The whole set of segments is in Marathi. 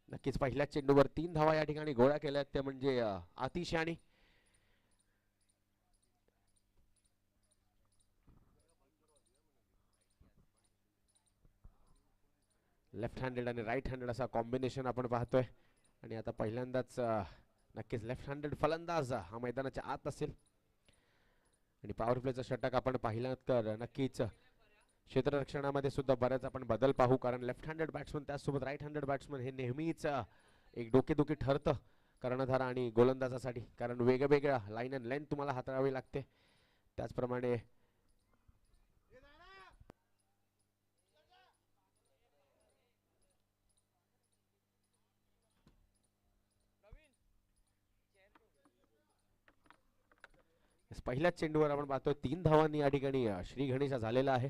नक्कीच पहिल्याच चेंडूवर 3 धावा या ठिकाणी गोळा केल्यात ते म्हणजे आतिश यानी. लेफ्ट हँडेड आणि राईट हँडेड असा कॉम्बिनेशन आपण पाहतोय. आणि आता पहिल्यांदाच नक्कीच लेफ्ट हँडेड फलंदाज हा मैदानाच्या आत असेल. आणि पॉवर प्लेचं षटक आपण पाहिलं तर नक्कीच क्षेत्ररक्षणामध्ये सुद्धा बऱ्याच आपण बदल पाहू, कारण लेफ्ट हँडेड बॅट्समन त्याचसोबत राईट हँडेड बॅट्समन हे नेहमीच एक डोकेदुखी ठरतं कर्णधार आणि गोलंदाजासाठी, कारण वेगवेगळ्या लाईन अँड लेंथ तुम्हाला हाताळावी लागते. त्याचप्रमाणे पहिल्याच चेंडूवर आपण पाहतोय 3 धावांनी या ठिकाणी श्री गणेशा झालेला आहे.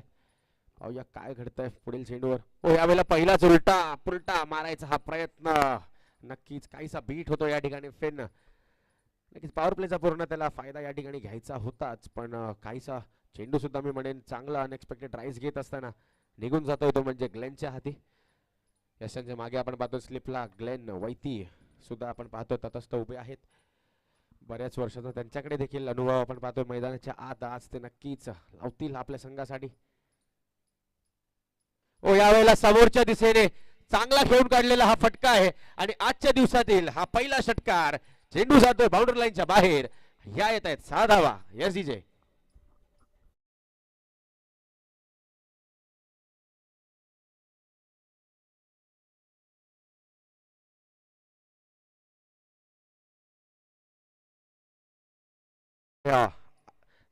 पाहूया काय घडतंय पुढील चेंडूवर. ओ यावेळेला पहिलाच उलटा पुलटा मारायचा हा प्रयत्न, नक्कीच काहीसा बीट होतो या ठिकाणी फिन. नक्कीच पॉवर प्लेचा पूर्ण त्याला फायदा या ठिकाणी घ्यायचा होताच, पण काहीसा चेंडू सुद्धा मी म्हणेन चांगला अनएक्सपेक्टेड राईज घेत असताना निघून जातो तो म्हणजे ग्लेनच्या हाती. यशांच्या मागे आपण पाहतो स्लिपला ग्लेन वैती सुद्धा आपण पाहतो तटस्थ उभे आहेत. बऱ्याच वर्षाचा त्यांच्याकडे देखील अनुभव आपण पाहतोय मैदानाच्या आत. आज ते नक्कीच लावतील आपल्या संघासाठी. ओ यावेळेला समोरच्या दिशेने चांगला खेळून काढलेला हा फटका आहे आणि आजच्या दिवसातील हा पहिला षटकार. चेंडू जातोय बाउंड्री लाईनच्या बाहेर. या येत आहेत 6 धावा. Yes DJ.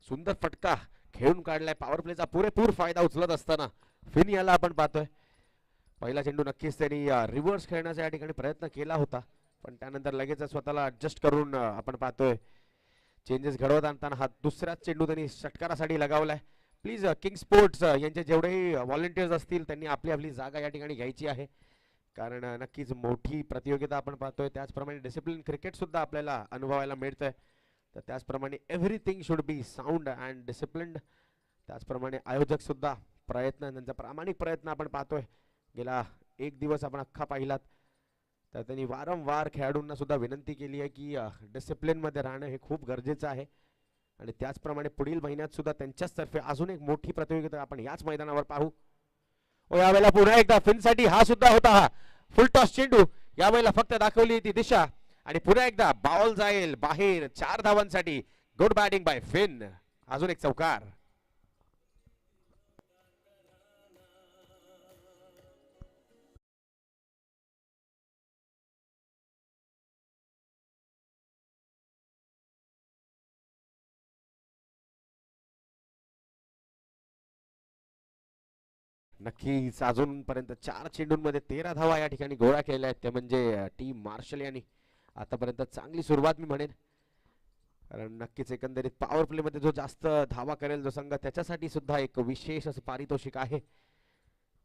सुंदर फटका खेळून काढलाय. पॉवर प्लेचा पुरेपूर फायदा उचलत असताना फिन याला आपण पाहतोय. पहिला चेंडू नक्कीच त्यांनी रिव्हर्स खेळण्याचा या ठिकाणी प्रयत्न केला होता, पण त्यानंतर लगेच स्वतःला ऍडजस्ट करून आपण पाहतोय चेंजेस घडवत आणताना हा दुसराच चेंडू त्यांनी षटकारासाठी लगावलाय. प्लीज किंग स्पोर्ट्स यांचे जेवढेही व्हॉलेंटियर्स असतील त्यांनी आपली आपली जागा या ठिकाणी घ्यायची आहे, कारण नक्कीच मोठी प्रतियोगिता आपण पाहतोय. त्याचप्रमाणे डिसिप्लिन क्रिकेट सुद्धा आपल्याला अनुभवायला मिळतंय. तर त्याचप्रमाणे everything should be sound and disciplined. त्याचप्रमाणे आयोजक सुद्धा प्रयत्न, त्यांचा प्रामाणिक प्रयत्न आपण पाहतोय. गेला एक दिवस आपण अख्खा पाहिलात तर त्यांनी वारंवार खेळाडूंना सुद्धा विनंती केली आहे की डिसिप्लिनमध्ये राहणं हे खूप गरजेचं आहे. आणि त्याचप्रमाणे पुढील महिन्यात सुद्धा त्यांच्याच तर्फे अजून एक मोठी प्रतियोगिता आपण याच मैदानावर पाहू. व यावेळेला पुन्हा एकदा फिनसाठी हा सुद्धा होता हा फुल टॉस चेंडू. यावेळेला फक्त दाखवली ती दिशा आणि पुन्हा एकदा बॉल जाईल बाहेर 4 धावांसाठी. Good batting by Finn. अजून एक चौकार. नक्कीच अजूनपर्यंत 4 चेंडूंमध्ये 13 धावा या ठिकाणी गोळा केल्या आहेत, ते म्हणजे टीम मार्शल यांनी. आतापर्यंत चांगली सुरुवात मी म्हणेन, कारण नक्कीच एकंदरीत पॉवर प्ले मध्ये जो जास्त धावा करेल जो संघ त्याच्यासाठी सुद्धा एक विशेष असं पारितोषिक आहे.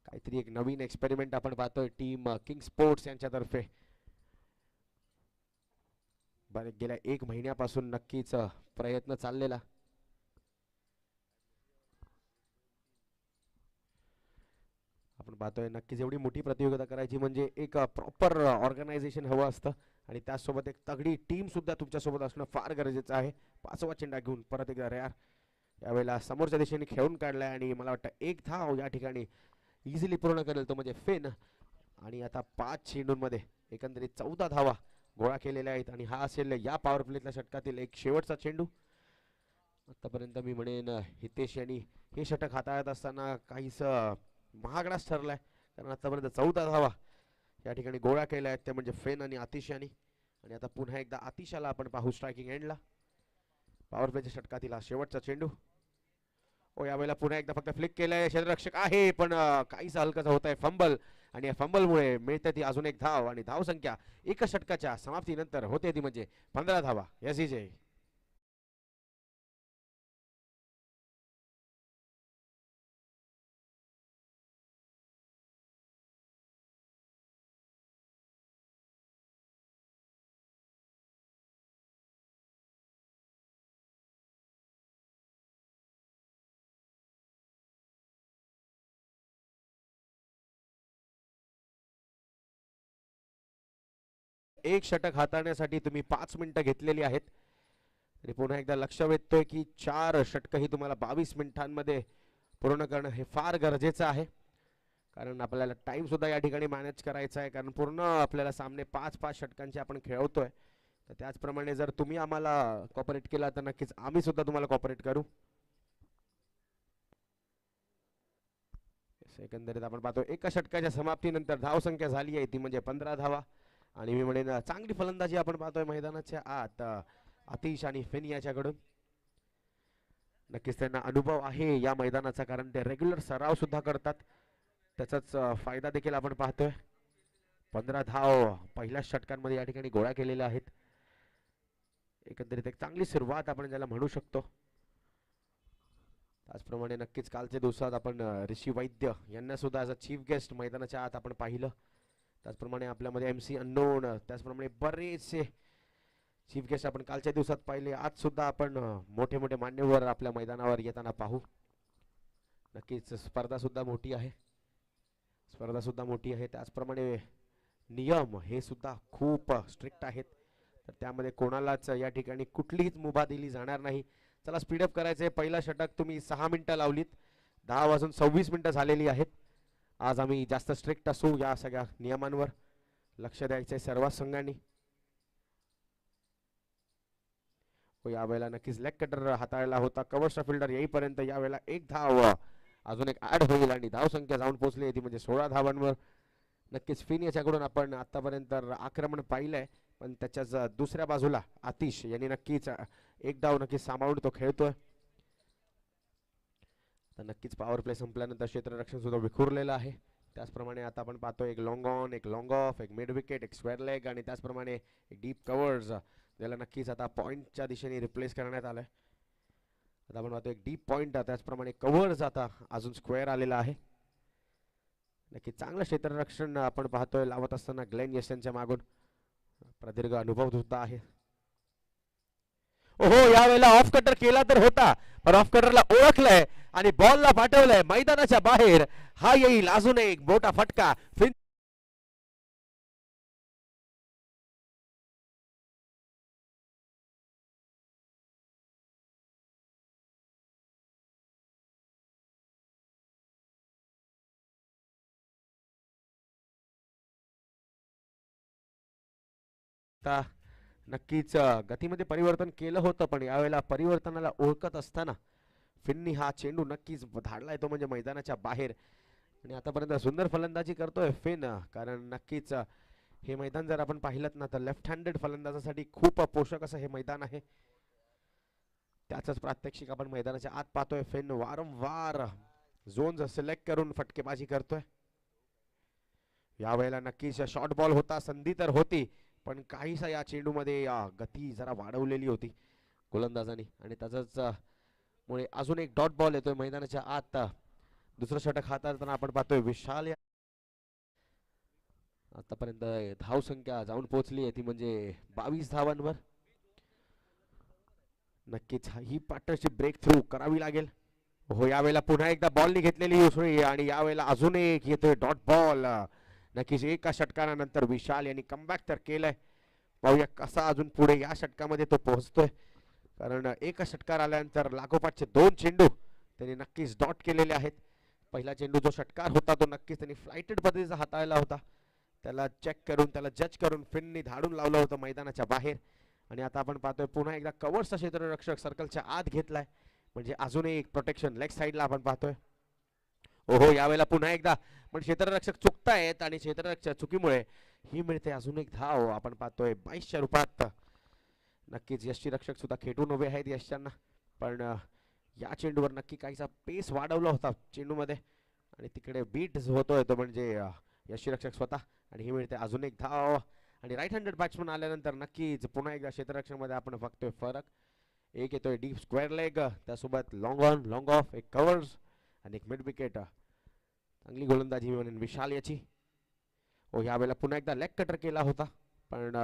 काहीतरी एक नवीन एक्सपेरिमेंट आपण पाहतोय टीम किंग स्पोर्ट्स यांच्यातर्फे. बरे गेल्या 1 महिन्यापासून नक्कीच प्रयत्न चाललेला. आपण पाहतोय नक्कीच एवढी मोठी प्रतियोगिता करायची म्हणजे एक प्रॉपर ऑर्गनायझेशन हवं असतं, आणि त्याचसोबत एक तगडी टीम सुद्धा तुमच्यासोबत असणं फार गरजेचं आहे. 5वा चेंडा घेऊन परत एकदा रेयार यावेळेला समोरच्या दिशेने खेळून काढलाय आणि मला वाटतं 1 धाव या ठिकाणी इझिली पूर्ण करेल तो म्हणजे फिन. आणि आता 5 चेंडूंमध्ये एकंदरीत 14 धावा गोळा केलेल्या आहेत आणि हा असेल या पॉवर प्लेतल्या षटकातील एक शेवटचा चेंडू. आतापर्यंत मी म्हणेन हितेश यांनी हे षटक हाताळत असताना काहीस महागडाच ठरलाय, कारण आतापर्यंत 14 धावा या ठिकाणी गोळा केल्या आहेत, त्या म्हणजे फेन आणि आतिश यांनी. आणि आता पुन्हा एकदा आतिशाला आपण पाहू स्ट्रायकिंग एंडला. पॉवर प्लेच्या षटकातील हा शेवटचा चेंडू. ओ यावेळेला पुन्हा एकदा फक्त फ्लिक केलंय, क्षेत्ररक्षक आहे पण काहीच हलकं होत आहे फंबल. आणि या फंबलमुळे मिळते ती अजून एक धाव आणि धाव संख्या एका षटकाच्या समाप्तीनंतर होते ती म्हणजे 15 धावा. एस जे एक षटक हाताळण्यासाठी तुम्ही 5 मिनिटं घेतलेली आहेत आणि पुन्हा एकदा लक्ष वेधतोय की 4 षटक ही तुम्हाला 22 मिनिटांमध्ये पूर्ण करणं हे फार गरजेचं आहे, कारण आपल्याला टाइम सुद्धा या ठिकाणी मॅनेज करायचा आहे, कारण पूर्ण आपल्याला सामने 5-5 षटकांचे आपण खेळवतोय. तर त्याचप्रमाणे जर तुम्ही आम्हाला कॉपरेट केला तर नक्कीच आम्ही सुद्धा तुम्हाला कॉपरेट करू. एकंदरीत आपण पाहतो एका षटकाच्या समाप्तीनंतर धावसंख्या झाली आहे ती म्हणजे 15 धावा आणि मी म्हणेन चांगली फलंदाजी आपण पाहतोय मैदानाच्या आत आतिश आणि फेनी याच्याकडून. नक्कीच त्यांना अनुभव आहे या मैदानाचा, कारण ते रेग्युलर सराव सुद्धा करतात, त्याचाच फायदा देखील आपण पाहतोय. 15 धाव पहिल्या षटकांमध्ये या ठिकाणी गोळा केलेल्या आहेत. एकंदरीत एक चांगली सुरुवात आपण ज्याला म्हणू शकतो. त्याचप्रमाणे नक्कीच कालच्या दिवसात आपण ऋषी वैद्य यांना सुद्धा ॲज अ चीफ गेस्ट मैदानाच्या आत आपण पाहिलं. त्याचप्रमाणे आपल्यामध्ये MC अननोन, त्याचप्रमाणे बरेचसे चीफ गेस्ट आपण कालच्या दिवसात पाहिले. आज सुद्धा आपण मोठे मोठे मान्यवर आपल्या मैदानावर येताना पाहू. नक्कीच स्पर्धा सुद्धा मोठी आहे, त्याचप्रमाणे नियम हे सुद्धा खूप स्ट्रिक्ट आहेत, तर त्यामध्ये कोणालाच या ठिकाणी कुठलीच मुभा दिली जाणार नाही. चला स्पीडअप करायचंय. पहिला षटक तुम्ही 6 मिनिटं लावलीत, 10 वाजून 26 मिनिटं झालेली आहेत. आज आम्ही जास्त स्ट्रिक्ट असू, या सगळ्या नियमांवर लक्ष द्यायचंय सर्व संघांनी. यावेळेला नक्कीच लेग कटर हाताळला होता. कव्हर फिल्डर येईपर्यंत यावेळेला एक धाव अजून एक ऍड होईल आणि धाव संख्या जाऊन पोहोचली ती म्हणजे 16 धावांवर. नक्कीच फिन याच्याकडून आपण आतापर्यंत आक्रमण पाहिलंय, पण त्याच्याच दुसऱ्या बाजूला आतिश यांनी नक्कीच एक डाव नक्कीच सांभाळून तो खेळतोय. तर नक्कीच पॉवर प्ले संपल्यानंतर क्षेत्ररक्षण सुद्धा विखुरलेलं आहे. त्याचप्रमाणे आता आपण पाहतो एक लॉंग ऑन, एक लॉंग ऑफ, एक मिड विकेट, एक स्क्वेअर लेग आणि त्याचप्रमाणे एक डीप कव्हर्स ज्याला नक्कीच आता पॉइंटच्या दिशेने रिप्लेस करण्यात आलंय. आता आपण पाहतो एक डीप पॉइंट, त्याचप्रमाणे कव्हर्स आता अजून स्क्वेअर आलेला आहे. नक्कीच चांगलं क्षेत्ररक्षण आपण पाहतोय लावत असताना ग्लेन यशच्या मागून. प्रदीर्घ अनुभव सुद्धा आहे. ओहो, यावेळेला ऑफ कटर केला तर होता, पण ऑफ कटरला ओळखलंय आणि बॉलला पाठवलंय मैदानाच्या बाहेर. हा येईल अजून एक मोठा फटका. नक्कीच गतीमध्ये परिवर्तन केलं होतं, पण यावेळेला परिवर्तनाला ओळखत असताना फिन्नी हा चेंडू नक्कीच धाडलाय तो म्हणजे मैदानाच्या बाहेर. आणि आतापर्यंत सुंदर फलंदाजी करतोय फिन, कारण नक्कीच हे मैदान जर आपण पाहिलं ना तर लेफ्ट हँडेड फलंदाजासाठी खूप पोषक असं हे मैदान आहे. त्याच प्रात्यक्षिक आपण मैदानाच्या आत पाहतोय. फिन वारंवार झोन सिलेक्ट करून फटकेबाजी करतोय. यावेळेला नक्कीच शॉर्ट बॉल होता, संधी तर होती, पण काहीसा या चेंडूमध्ये गती जरा वाढवलेली होती गोलंदाजांनी आणि त्याचाच मुळे अजून एक डॉट बॉल येतोय मैदानाच्या आत. दुसरं षटक हाताळताना आपण पाहतोय विशाल. आतापर्यंत धाव संख्या जाऊन पोहोचली आहे ती म्हणजे 22 धावांवर. नक्कीच ही पार्टनरशिप ब्रेक थ्रू करावी लागेल. हो, यावेळेला पुन्हा एकदा बॉलनी घेतलेली उसळी आणि यावेळेला अजून एक येतोय डॉट बॉल. नक्कीच एका षटकानंतर विशाल यांनी कमबॅक तर केलंय. पाहूया कसा अजून पुढे या षटकामध्ये तो पोहोचतोय, कारण एका षटकार आल्यानंतर लागोपाठचे 2 चेंडू त्यांनी नक्कीच डॉट केलेले आहेत. पहिला चेंडू जो षटकार होता तो नक्कीच त्यांनी फ्लाइटेड पद्धतीचा हाताळला होता. त्याला चेक करून, त्याला जज करून फिननी धाडून लावलं होतं मैदानाच्या बाहेर. आणि आता आपण पाहतोय पुन्हा एकदा कव्हरचा क्षेत्ररक्षक सर्कलच्या आत घेतलाय, म्हणजे अजून एक प्रोटेक्शन लेग साईडला आपण पाहतोय. ओहो, यावेळेला पुन्हा एकदा पण क्षेत्ररक्षक चुकतायत आणि क्षेत्ररक्षक चुकीमुळे ही मिळते अजून एक धाव. आपण पाहतोय 22च्या रूपात. नक्कीच यष्टीरक्षक सुद्धा खेटून उभे आहेत यशांना, पण या चेंडूवर नक्की काहीसा पेस वाढवला होता चेंडूमध्ये आणि तिकडे बीट होतोय तो म्हणजे यष्टीरक्षक स्वतः. आणि ही मिळते अजून एक धाव. आणि राईट हँडेड बॅट्समन आल्यानंतर नक्कीच पुन्हा एकदा क्षेत्ररक्षक मध्ये आपण बघतोय फरक. एक येतोय डीप स्क्वेअर लेग, त्यासोबत लॉंग ऑन, लॉंग ऑफ, एक कव्हर्स आणि एक मिड विकेट. चांगली गोलंदाजी म्हणून विशाल याची. हो, यावेळेला पुन्हा एकदा लेग कटर केला होता, पण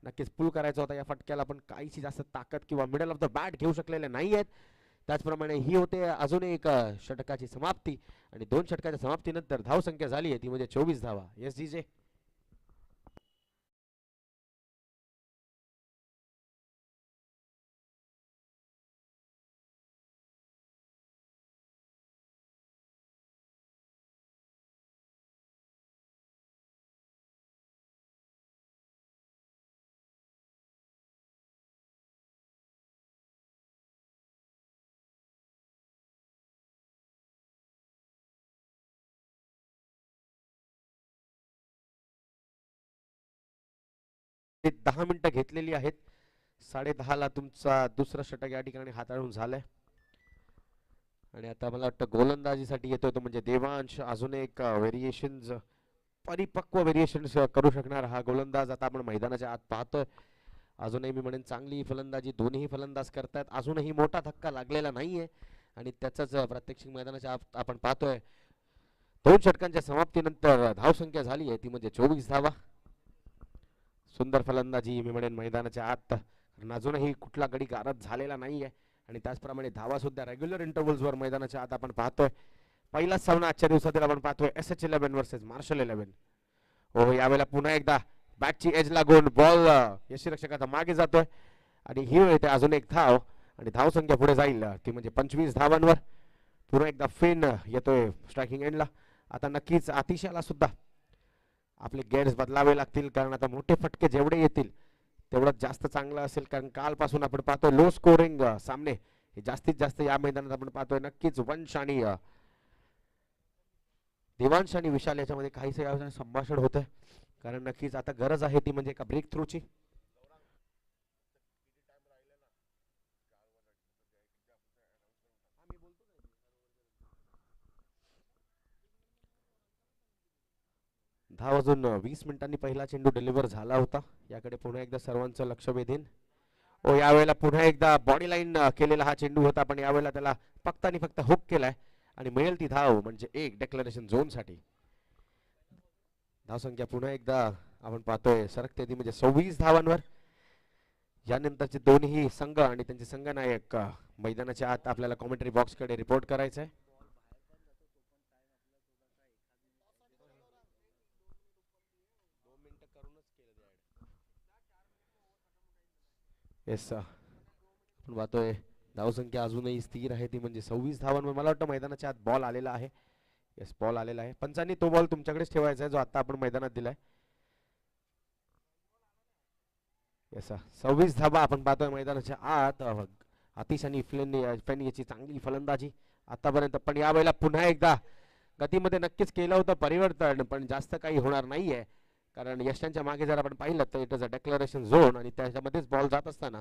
नक्कीच पुल करायचा होता या फटक्याला, पण काहीची जास्त ताकद किंवा मिडल ऑफ द बॅट घेऊ शकलेले नाही आहेत. त्याचप्रमाणे ही होते अजून एक षटकाची समाप्ती आणि 2 षटकाच्या समाप्तीनंतर धाव संख्या झाली आहे ती म्हणजे 24 धावा. एस जी जे 10 मिनिटं घेतलेली आहेत. 10:30ला तुमचा दुसरा षटक या ठिकाणी हाताळून झालाय. आणि आता मला वाटतं गोलंदाजीसाठी येतोय तो म्हणजे देवांश. अजून एक व्हेरिएशन्स, परिपक्व व्हेरिएशन्स करू शकणार हा गोलंदाज आता आपण मैदानाच्या आत पाहतोय. अजूनही मी म्हणेन चांगली फलंदाजी दोन्ही फलंदाज करतायत. अजूनही मोठा धक्का लागलेला नाहीये आणि त्याचाच प्रात्यक्षिक मैदानाच्या आत आपण पाहतोय. 2 षटकांच्या समाप्तीनंतर धावसंख्या झाली आहे ती म्हणजे 24 धावा. सुंदर फलंदाजी मी म्हणेन मैदानाच्या आत, कारण अजूनही कुठला गडी गारद झालेला नाहीये आणि त्याचप्रमाणे धावा सुद्धा रेग्युलर इंटरव्हल्सवर मैदानाच्या आत आपण पाहतोय. पहिलाच सामना आजच्या दिवसातील आपण पाहतोय SH11 वर्सेस मार्शल 11. हो, यावेळेला पुन्हा एकदा बॅटची एज लागून बॉल यष्टीरक्षकाचा मागे जातोय आणि ही येते अजून एक धाव आणि धावसंख्या पुढे जाईल ती म्हणजे 25 धावांवर. पुन्हा एकदा फिन येतोय स्ट्रायकिंग एंडला. आता नक्कीच आतिशाला सुद्धा आपले गेअर्स बदलावे लागतील, कारण आता मोठे फटके जेवढे येतील तेवढं जास्त चांगलं असेल, कारण कालपासून आपण पाहतोय लो स्कोरिंग सामने हे जास्तीत जास्त या मैदानात आपण पाहतोय. नक्कीच वंश आणि देवांश आणि विशाल याच्यामध्ये काहीसं संभाषण होतंय, कारण नक्कीच आता गरज आहे ती म्हणजे एका ब्रेक थ्रूची. दहा वाजून 20 मिनिटांनी पहिला चेंडू डिलिव्हर झाला होता. याकडे पुन्हा एकदा सर्वांचं लक्ष वेधेन. ओ, यावेळेला पुन्हा एकदा बॉडी लाईन केलेला हा चेंडू होता, पण यावेळेला त्याला फक्त आणि फक्त हुक केलाय आणि मिळेल ती धाव म्हणजे एक डेक्लरेशन झोन साठी. धावसंख्या पुन्हा एकदा आपण पाहतोय सरकते ती म्हणजे 26 धावांवर. यानंतरचे दोन्ही संघ आणि त्यांचे संघनायक मैदानाच्या आत आपल्याला कॉमेंटरी बॉक्स कडे रिपोर्ट करायचंय. येस, आपण पाहतोय धावसंख्या अजूनही स्थिर आहे ती म्हणजे 26 धावांवर. मला वाटतं मैदानाच्या आत बॉल आलेला आहे. येस, बॉल आलेला आहे. पंचांनी तो बॉल तुमच्याकडेच ठेवायचा आहे जो आता आपण मैदानात दिलाय. येस, 26 धावा आपण पाहतोय मैदानाच्या आत. आतिश आणि फेन याची चांगली फलंदाजी आतापर्यंत, पण यावेळेला पुन्हा एकदा गतीमध्ये नक्कीच केलं होतं परिवर्तन, पण जास्त काही होणार नाहीये, कारण यशांच्या मागे जर आपण पाहिलं तर it is a declaration zone आणि त्याच्यामध्येच बॉल जात असताना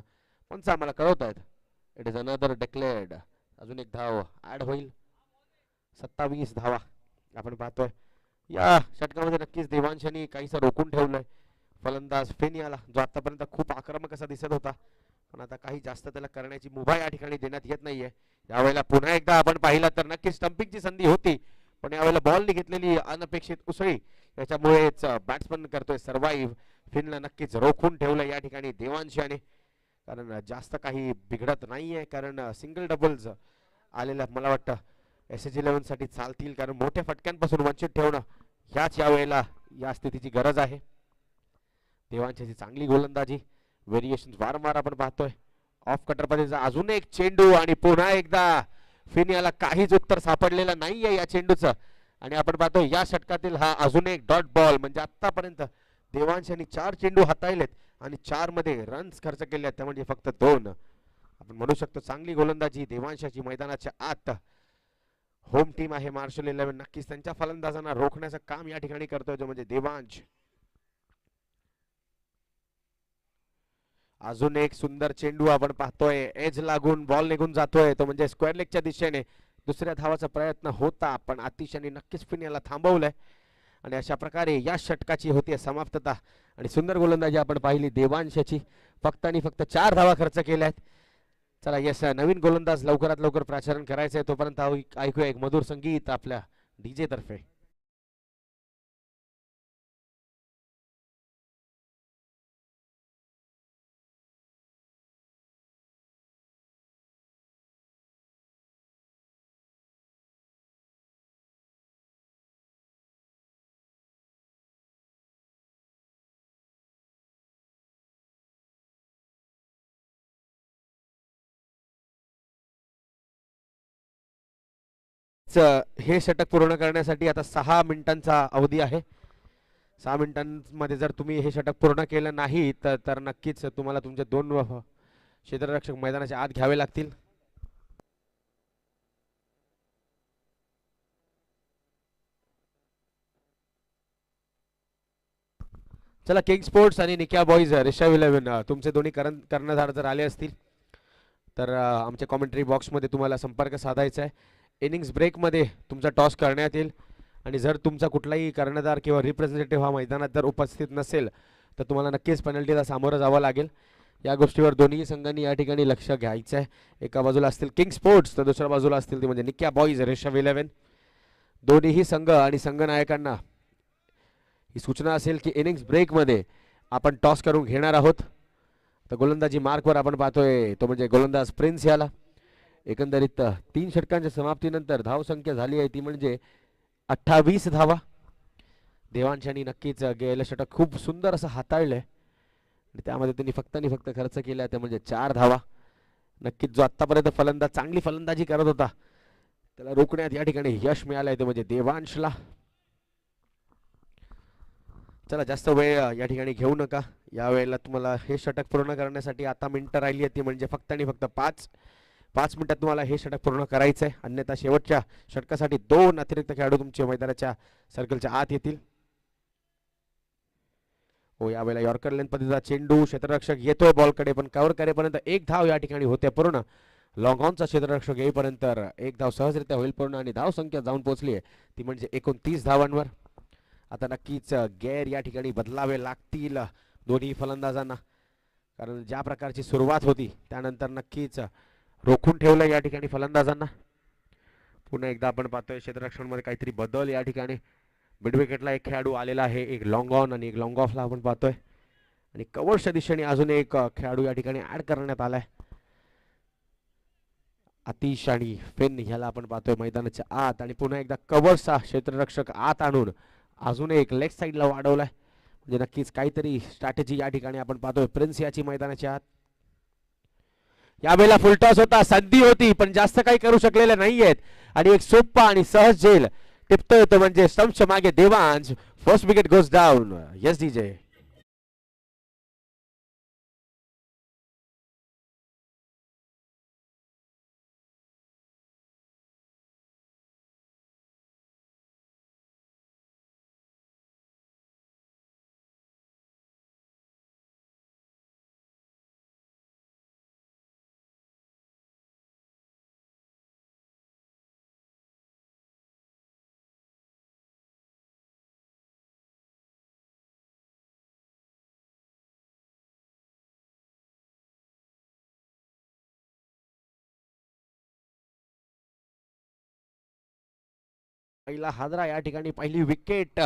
पंच आम्हाला कळवत आहेत इट इज अनदर डेक्लेअर्ड. अजून एक धाव ऍड होईल. 27 धावा आपण पाहतोय. या षटकामध्ये नक्कीच देवांशाने काहीसं रोखून ठेवलंय फलंदाज फेनियाला, जो आतापर्यंत खूप आक्रमक असा दिसत होता, पण आता काही जास्त त्याला करण्याची मुभा या ठिकाणी देण्यात येत नाहीये. यावेळेला पुन्हा एकदा आपण पाहिलं तर नक्कीच स्टंपिंगची संधी होती, पण यावेळेला बॉलने घेतलेली अनपेक्षित उसळी याच्यामुळेच बॅट्समन करतोय सर्वाईव्ह. फिनला नक्कीच रोखून ठेवलं या ठिकाणी देवांशाने, कारण जास्त काही बिघडत नाहीये, कारण सिंगल डबल्स आलेल्या मला वाटतं SH11 साठी चालतील, कारण मोठ्या फटक्यांपासून वंचित ठेवणं ह्याच यावेळेला या स्थितीची गरज आहे. देवांशाची चांगली गोलंदाजी, व्हेरिएशन वारंवार आपण पाहतोय. ऑफ कटर पद्धतीचा अजून एक चेंडू आणि पुन्हा एकदा फिनियाला काहीच उत्तर सापडलेलं नाहीये या चेंडूचं आणि आपण पाहतोय या षटकातील हा अजून एक डॉट बॉल. म्हणजे आतापर्यंत देवांशाने 4 चेंडू हाताळलेत आणि 4 मध्ये रन्स खर्च केले आहेत, म्हणजे फक्त 2. आपण म्हणू शकतो चांगली गोलंदाजी देवांशाची मैदानाच्या आत. होम टीम आहे मार्शल 11, नक्कीच त्यांच्या फलंदाजांना रोखण्याचं काम या ठिकाणी करतोय जो म्हणजे देवांश. अजून एक सुंदर चेंडू आपण पाहतोय, एज लागून बॉल निघून जातोय तो म्हणजे स्क्वेअर लेगच्या दिशेने. दुसऱ्या धावाचा प्रयत्न होता पण आतिशाने नक्कीच फिनियाला थांबवलंय आणि अशा प्रकारे या षटकाची होती समाप्तता. आणि सुंदर गोलंदाजी आपण पाहिली देवांशाची, फक्त आणि फक्त 4 धावा खर्च केल्या आहेत. चला येस, नवीन गोलंदाज लवकरात लवकर प्राचारण करायचंय, तोपर्यंत ऐकूया एक मधुर संगीत आपल्या डीजे तर्फे. हे षटक पूर्ण करण्यासाठी आता 6 मिनिटांचा अवधी आहे. 6 मिनिटांमध्ये जर तुम्ही हे षटक पूर्ण केलं नाही तर नक्कीच तुम्हाला तुमचे 2 क्षेत्ररक्षक मैदानाच्या आत घ्यावे लागतील. चला, किंग स्पोर्ट्स आणि निक्या बॉईज ऋषभ 11 तुमचे दोन्ही कर्णधार जर आले असतील तर आमच्या कॉमेंट्री बॉक्समध्ये तुम्हाला संपर्क साधायचा आहे. इनिंग्स ब्रेकमध्ये तुमचा टॉस करण्यात येईल आणि जर तुमचा कुठलाही कर्णधार किंवा रिप्रेझेंटेटिव्ह हा मैदानात जर उपस्थित नसेल तर तुम्हाला नक्कीच पेनल्टीला सामोरं जावं लागेल. या गोष्टीवर दोन्ही संघांनी या ठिकाणी लक्ष घ्यायचं आहे. एका बाजूला असतील किंग स्पोर्ट्स तर दुसऱ्या बाजूला असतील ते म्हणजे निक्या बॉईज ऋषभ 11. दोन्हीही संघ आणि संघनायकांना ही सूचना असेल की इनिंग्स ब्रेकमध्ये आपण टॉस करून घेणार आहोत. तर गोलंदाजी मार्कवर आपण पाहतोय तो म्हणजे गोलंदाज प्रिन्स याला. एकंदरीत 3 षटकांच्या समाप्तीनंतर धावसंख्या झाली आहे ती म्हणजे 28 धावा. देवांशांनी नक्कीच गेलं षटक खूप सुंदर असं हाताळलंय आणि त्यामध्ये त्यांनी फक्त खर्च केला ते म्हणजे 4 धावा. नक्कीच जो आतापर्यंत फलंदाज चांगली फलंदाजी करत होता त्याला रोखण्यात या ठिकाणी यश मिळालंय ते म्हणजे देवांशला. चला, जास्त वेळ या ठिकाणी घेऊ नका. यावेळेला तुम्हाला हे षटक पूर्ण करण्यासाठी आता मिनिटं राहिली आहेत ती म्हणजे फक्त आणि फक्त 5 मिनिटात तुम्हाला हे षटक पूर्ण करायचं आहे. अन्यथा शेवटच्या षटकासाठी 2 अतिरिक्त खेळाडू तुमच्या मैदानाच्या सर्कलच्या आत येतील. हो, यावेळेला यॉर्कर लेंथ पद्धतीचा चेंडू, क्षेत्ररक्षक येतोय बॉलकडे पण कव्हर करेपर्यंत 1 धाव या ठिकाणी होते पूर्ण. लॉंग ऑनचा क्षेत्ररक्षक येईपर्यंत 1 धाव सहजरित्या होईल पूर्ण आणि धावसंख्या जाऊन पोहोचली आहे ती म्हणजे 29 धावांवर. आता नक्कीच गेअर या ठिकाणी बदलावे लागतील दोन्ही फलंदाजांना, कारण ज्या प्रकारची सुरुवात होती त्यानंतर नक्कीच रोखून ठेवलं या ठिकाणी फलंदाजांना. पुन्हा एकदा आपण पाहतोय क्षेत्ररक्षणामध्ये काहीतरी बदल या ठिकाणी. मिड विकेटला एक खेळाडू आलेला आहे, एक लॉंग ऑन आणि एक लॉंग ऑफला आपण पाहतोय आणि कव्हरच्या दिशेने अजून एक खेळाडू या ठिकाणी ऍड करण्यात आलाय. आतिश आणि फेन ह्याला आपण पाहतोय मैदानाच्या आत आणि पुन्हा एकदा कव्हरचा क्षेत्ररक्षक आत आणून अजून एक लेग साईडला वाढवलाय म्हणजे नक्कीच काहीतरी स्ट्रॅटेजी या ठिकाणी आपण पाहतोय प्रिन्स याची मैदानाच्या आत. यावेळेला फुलटॉस होता, संधी होती पण जास्त काही करू शकलेले नाहीयेत आणि एक सोप्पा आणि सहज झेल टिपतोय तो म्हणजे स्टंप्सच्या मागे Devansh. First wicket goes down. Yes DJ. पहिला हादरा या ठिकाणी पहिली विकेट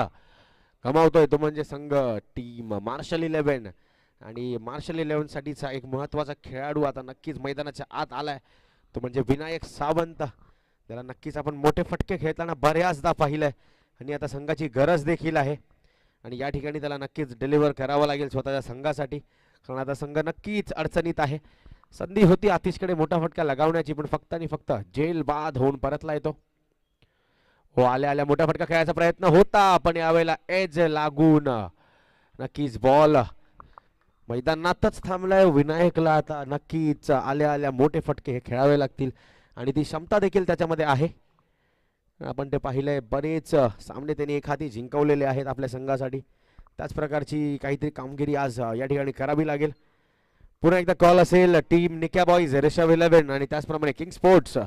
कमावतोय तो म्हणजे संघ टीम मार्शल 11 आणि मार्शल 11 साठीचा एक महत्वाचा खेळाडू आता नक्कीच मैदानाच्या आत आलाय तो म्हणजे विनायक सावंत. त्याला नक्कीच आपण मोठे फटके खेळताना बऱ्याचदा पाहिलंय आणि आता संघाची गरज देखील आहे आणि या ठिकाणी त्याला नक्कीच डिलिव्हर करावं लागेल स्वतःच्या संघासाठी, कारण आता संघ नक्कीच अडचणीत आहे. संधी होती आतिशकडे मोठा फटका लगावण्याची पण फक्त आणि फक्त जेल बाद होऊन परतला येतो. हो, आल्या मोठा फटका खेळायचा प्रयत्न होता पण यावेळेला एज लागून नक्कीच बॉल मैदानातच थांबलाय. विनायकला आता नक्कीच आल्या मोठे फटके हे खेळावे लागतील आणि ती क्षमता देखील त्याच्यामध्ये आहे. आपण ते पाहिलंय, बरेच सामने त्यांनी एखादी जिंकवलेले आहेत आपल्या संघासाठी. त्याच प्रकारची काहीतरी कामगिरी आज या ठिकाणी करावी लागेल. पुन्हा एकदा कॉल असेल टीम निक्या बॉईज ऋषभ 11 आणि त्याचप्रमाणे किंग स्पोर्ट्स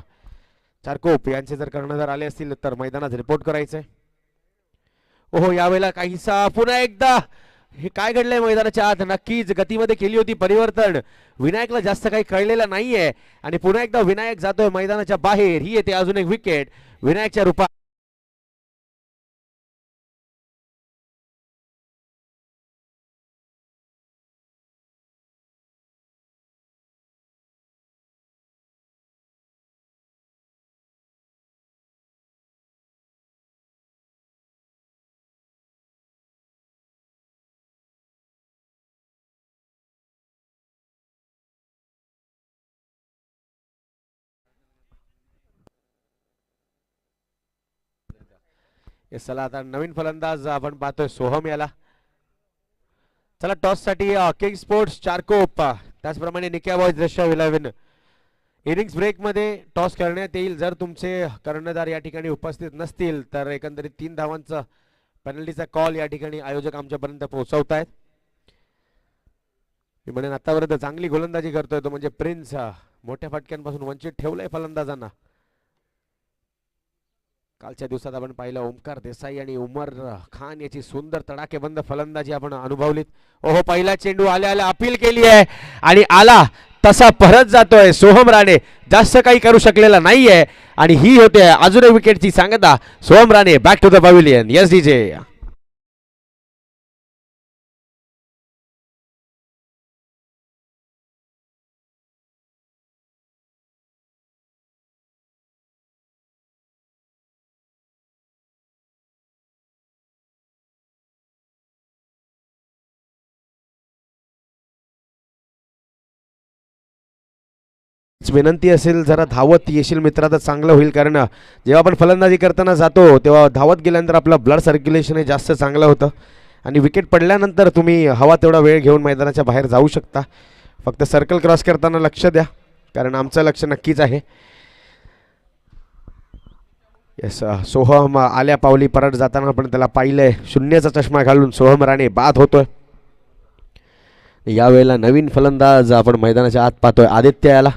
चारकोप यांचे जर कर्णधार आले असतील तर मैदानात रिपोर्ट करायचंय. ओहो, यावेळेला काहीसा पुन्हा एकदा हे काय घडलंय मैदानाच्या आत. नक्कीच गतीमध्ये केली होती परिवर्तन, विनायकला जास्त काही कळलेलं नाहीये आणि पुन्हा एकदा विनायक जातोय मैदानाच्या बाहेर. ही येते अजून एक विकेट विनायकच्या रूपात. चला, आता नवीन फलंदाज आपण पाहतोय सोहम याला. चला, टॉस साठी किंग स्पोर्ट्स चारकोप त्याचप्रमाणे निक्या बॉईज ऋषभ 11. इनिंग्स ब्रेक मध्ये टॉस करण्यात येईल. जर तुमचे कर्णधार या ठिकाणी उपस्थित नसतील तर एकंदरीत 3 धावांचा पेनल्टीचा कॉल या ठिकाणी आयोजक आमच्यापर्यंत पोहोचवतायत. मी म्हणेन आतापर्यंत चांगली गोलंदाजी करतोय तो म्हणजे प्रिन्स. मोठ्या फटक्यांपासून वंचित ठेवलंय फलंदाजांना. कालच्या दिवसात आपण पाहिलं ओमकार देसाई आणि उमर खान याची सुंदर तडाखेबंद फलंदाजी आपण अनुभवलीत. ओहो, पहिला चेंडू आल्या आल्या अपील केली आहे आणि आला तसा परत जातोय. सोहम राणे जास्त काही करू शकलेला नाहीये आणि ही होते अजून एक विकेटची सांगता. Soham Rane back to the pavilion. Yes DJ. विनंती असेल जरा धावत येशील मित्रा तर चांगलं होईल, कारण जेव्हा आपण फलंदाजी करताना जातो तेव्हा धावत गेल्यानंतर आपलं ब्लड सर्क्युलेशन हे जास्त चांगलं होतं आणि विकेट पडल्यानंतर तुम्ही हवा तेवढा वेळ घेऊन मैदानाच्या बाहेर जाऊ शकता. फक्त सर्कल क्रॉस करताना लक्ष द्या, कारण आमचं लक्ष नक्कीच आहे. येस, सोहम आल्या पावली परत जाताना आपण त्याला पाहिलंय. शून्याचा चष्मा घालून सोहम राणे बाद होतोय. यावेळेला नवीन फलंदाज आपण मैदानाच्या आत पाहतोय, आदित्य याला.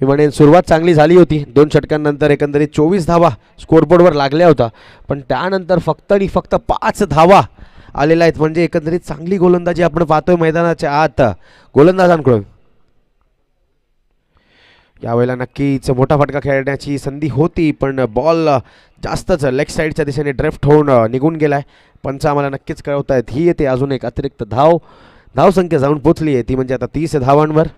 मी म्हणेन सुरुवात चांगली झाली होती. 2 षटकांनंतर एकंदरीत 24 धावा स्कोरबोर्डवर लागल्या होत्या, पण त्यानंतर फक्त आणि फक्त 5 धावा आलेल्या आहेत. म्हणजे एकंदरीत चांगली गोलंदाजी आपण पाहतोय मैदानाच्या आत गोलंदाजांकडून. यावेळेला नक्कीच मोठा फटका खेळण्याची संधी होती, पण बॉल जास्तच लेग साईडच्या दिशेने ड्रिफ्ट होऊन निघून गेलाय. पंच आम्हाला नक्कीच कळवत आहेत. ही येते अजून एक अतिरिक्त धावसंख्या जाऊन पोचली आहे, ती म्हणजे आता 30 धावांवर.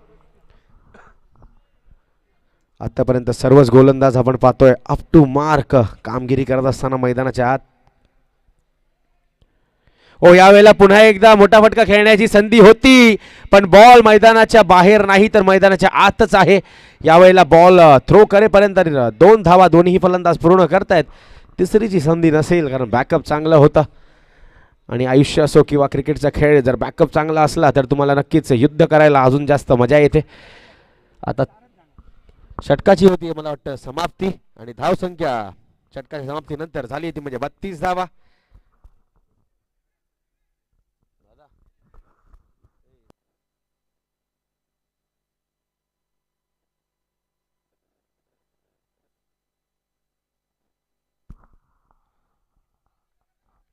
आतापर्यंत सर्वच गोलंदाज आपण पाहतोय अप टू मार्क कामगिरी करत असताना मैदानाच्या आत. ओ, यावेळेला पुन्हा एकदा मोठा फटका खेळण्याची संधी होती, पण बॉल मैदानाच्या बाहेर नाही तर मैदानाच्या आतच आहे. यावेळेला बॉल थ्रो करेपर्यंत 2 धावा दोन्ही फलंदाज पूर्ण करतायत. तिसरीची संधी नसेल, कारण बॅकअप चांगला होता. आणि आयुष्य असो किंवा क्रिकेटचा खेळ, जर बॅकअप चांगला असला तर तुम्हाला नक्कीच युद्ध करायला अजून जास्त मजा येते. आता षटकाची होती मला वाटतं समाप्ती, आणि धावसंख्या षटकाच्या समाप्तीनंतर झाली ती म्हणजे 32 धावा.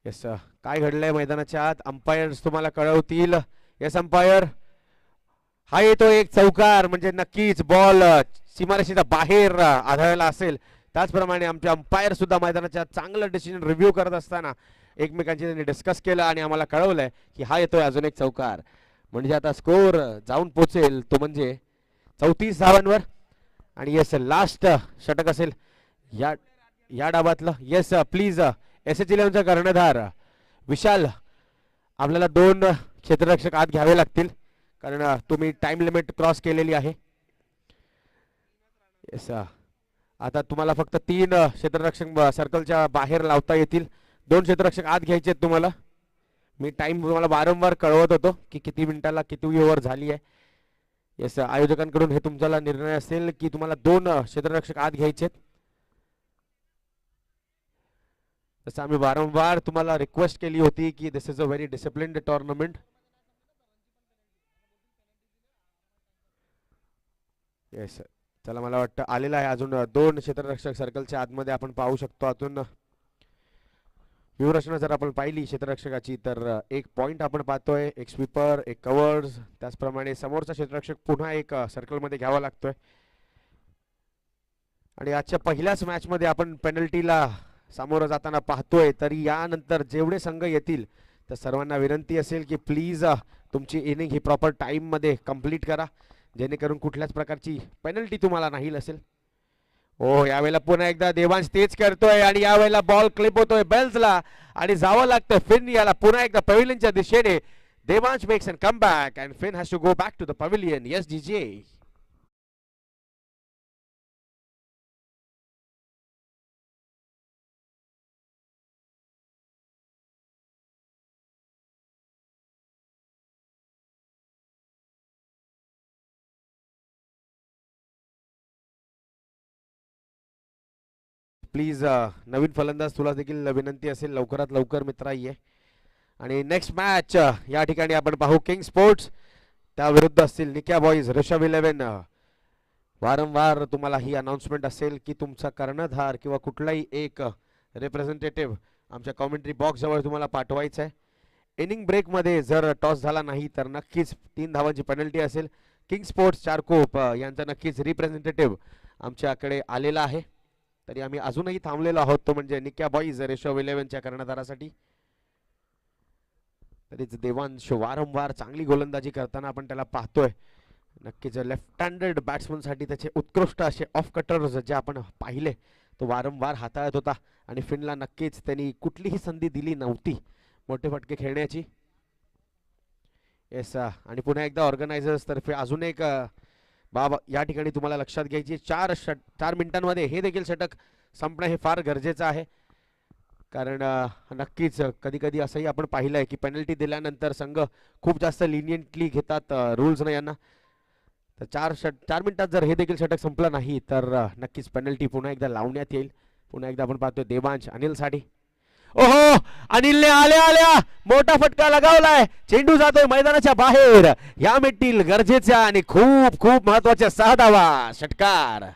येस, काय घडलंय मैदानाच्या आत अंपायर्स तुम्हाला कळवतील. येस अंपायर, हा येतो एक चौकार, म्हणजे नक्कीच बॉल सीमारेषेच्या बाहेर आढळला असेल. त्याचप्रमाणे आमचे अंपायर सुद्धा मैदानाच्या चांगलं डिसिजन रिव्ह्यू करत असताना एकमेकांशी त्यांनी डिस्कस केलं आणि आम्हाला कळवलंय की हा येतोय अजून एक चौकार. म्हणजे आता स्कोर जाऊन पोचेल तो म्हणजे 34 धावांवर. आणि येस, लास्ट षटक असेल या डावातलं. येस प्लीज, SH11चा कर्णधार विशाल, आपल्याला 2 क्षेत्ररक्षक आत घ्यावे लागतील, कारण तुम्ही टाइम लिमिट क्रॉस केलेली आहे. येस, आता तुम्हाला फक्त 3 क्षेत्ररक्षक सर्कलच्या बाहेर लावता येतील. 2 क्षेत्ररक्षक आत घ्यायचे आहेत तुम्हाला. मी टाइम तुम्हाला वारंवार कळवत होतो की किती मिनिटाला किती ओव्हर झाली आहे. येस, आयोजकांकडून हे तुमचा निर्णय असेल की तुम्हाला 2 क्षेत्ररक्षक आत घ्यायचे आहेत. तसं आम्ही वारंवार तुम्हाला रिक्वेस्ट केली होती की this is a very disciplined tournament. Yes, चला, मला वाटतं आलेला आहे अजून 2 क्षेत्ररक्षक सर्कलच्या आतमध्ये आपण पाहू शकतो. आतून व्यूहरचना जर आपण पाहिली क्षेत्ररक्षकाची तर एक पॉइंट आपण पाहतोय, एक स्वीपर, एक कव्हर्स. त्याचप्रमाणे समोरचा क्षेत्ररक्षक पुन्हा एक सर्कलमध्ये घ्यावा लागतोय. आणि आजच्या पहिल्याच मॅचमध्ये आपण पेनल्टीला सामोरं जाताना पाहतोय. तरी यानंतर जेवढे संघ येतील तर सर्वांना विनंती असेल की प्लीज तुमची इनिंग ही प्रॉपर टाईममध्ये कंप्लीट करा, जेणेकरून कुठल्याच प्रकारची पेनल्टी तुम्हाला नाही असेल. ओ, यावेळेला पुन्हा एकदा देवांश तेच करतोय आणि यावेळेला बॉल क्लिप होतोय बेल्सला आणि जावं लागतं फिन याला पुन्हा एकदा पॅव्हिलियनच्या दिशेने. Devansh makes an comeback and Finn has to go back to the pavilion. Yes DJ. Please नवीन फलंदाज तुला देखील विनंती असेल लवकरात लवकर मित्रा ये. आणि नेक्स्ट मॅच या ठिकाणी आपण पाहू किंग स्पोर्ट्स त्या विरुद्ध असतील निक्या बॉईज ऋषभ 11. वारंवार तुम्हाला ही अनाउन्समेंट असेल की तुमचा कर्णधार किंवा कुठलाही एक रिप्रेझेंटेटिव्ह आमच्या कॉमेंट्री बॉक्स जवळ तुम्हाला पाठवायचा आहे. इनिंग ब्रेक मध्ये जर टॉस झाला नाही तर नक्कीच 3 धावांची पेनल्टी असेल. किंग स्पोर्ट्स चारकोप यांचा नक्कीच रिप्रेझेंटेटिव्ह आमच्याकडे आलेला आहे. तरी आम्ही अजूनही थांबलेलो आहोत, तो म्हणजे निक्या बॉईज ऋषभ 11च्या कर्णधारासाठी. तरीच देवांश वारंवार चांगली गोलंदाजी करताना आपण त्याला पाहतोय. नक्कीच लेफ्ट हँडेड बॅट्समनसाठी त्याचे उत्कृष्ट असे ऑफ कटर्स जे आपण पाहिले तो वारंवार हाताळत होता आणि फिनला नक्कीच त्यांनी कुठलीही संधी दिली नव्हती मोठे फटके खेळण्याची. येस, आणि पुन्हा एकदा ऑर्गनायझर्स तर्फे अजून एक बाब या ठिकाणी तुम्हाला लक्षात घ्यायची, 4 मिनिटांमध्ये हे देखील षटक संपणं हे फार गरजेचं आहे. कारण नक्कीच कधी कधी असंही आपण पाहिलं आहे की पेनल्टी दिल्यानंतर संघ खूप जास्त लिनियंटली घेतात रूल्सनं यांना. तर 4 मिनिटात जर हे देखील षटक संपलं नाही तर नक्कीच पेनल्टी पुन्हा एकदा लावण्यात येईल. पुन्हा एकदा आपण पाहतोय देवांश अनिलसाठी. ओहो, अनिलने आल्या आल्या मोठा फटका लगावलाय. चेंडू जातोय मैदानाच्या बाहेर. या मिळतील गरजेच्या आणि खूप खूप महत्वाच्या 6 धावा. षटकार.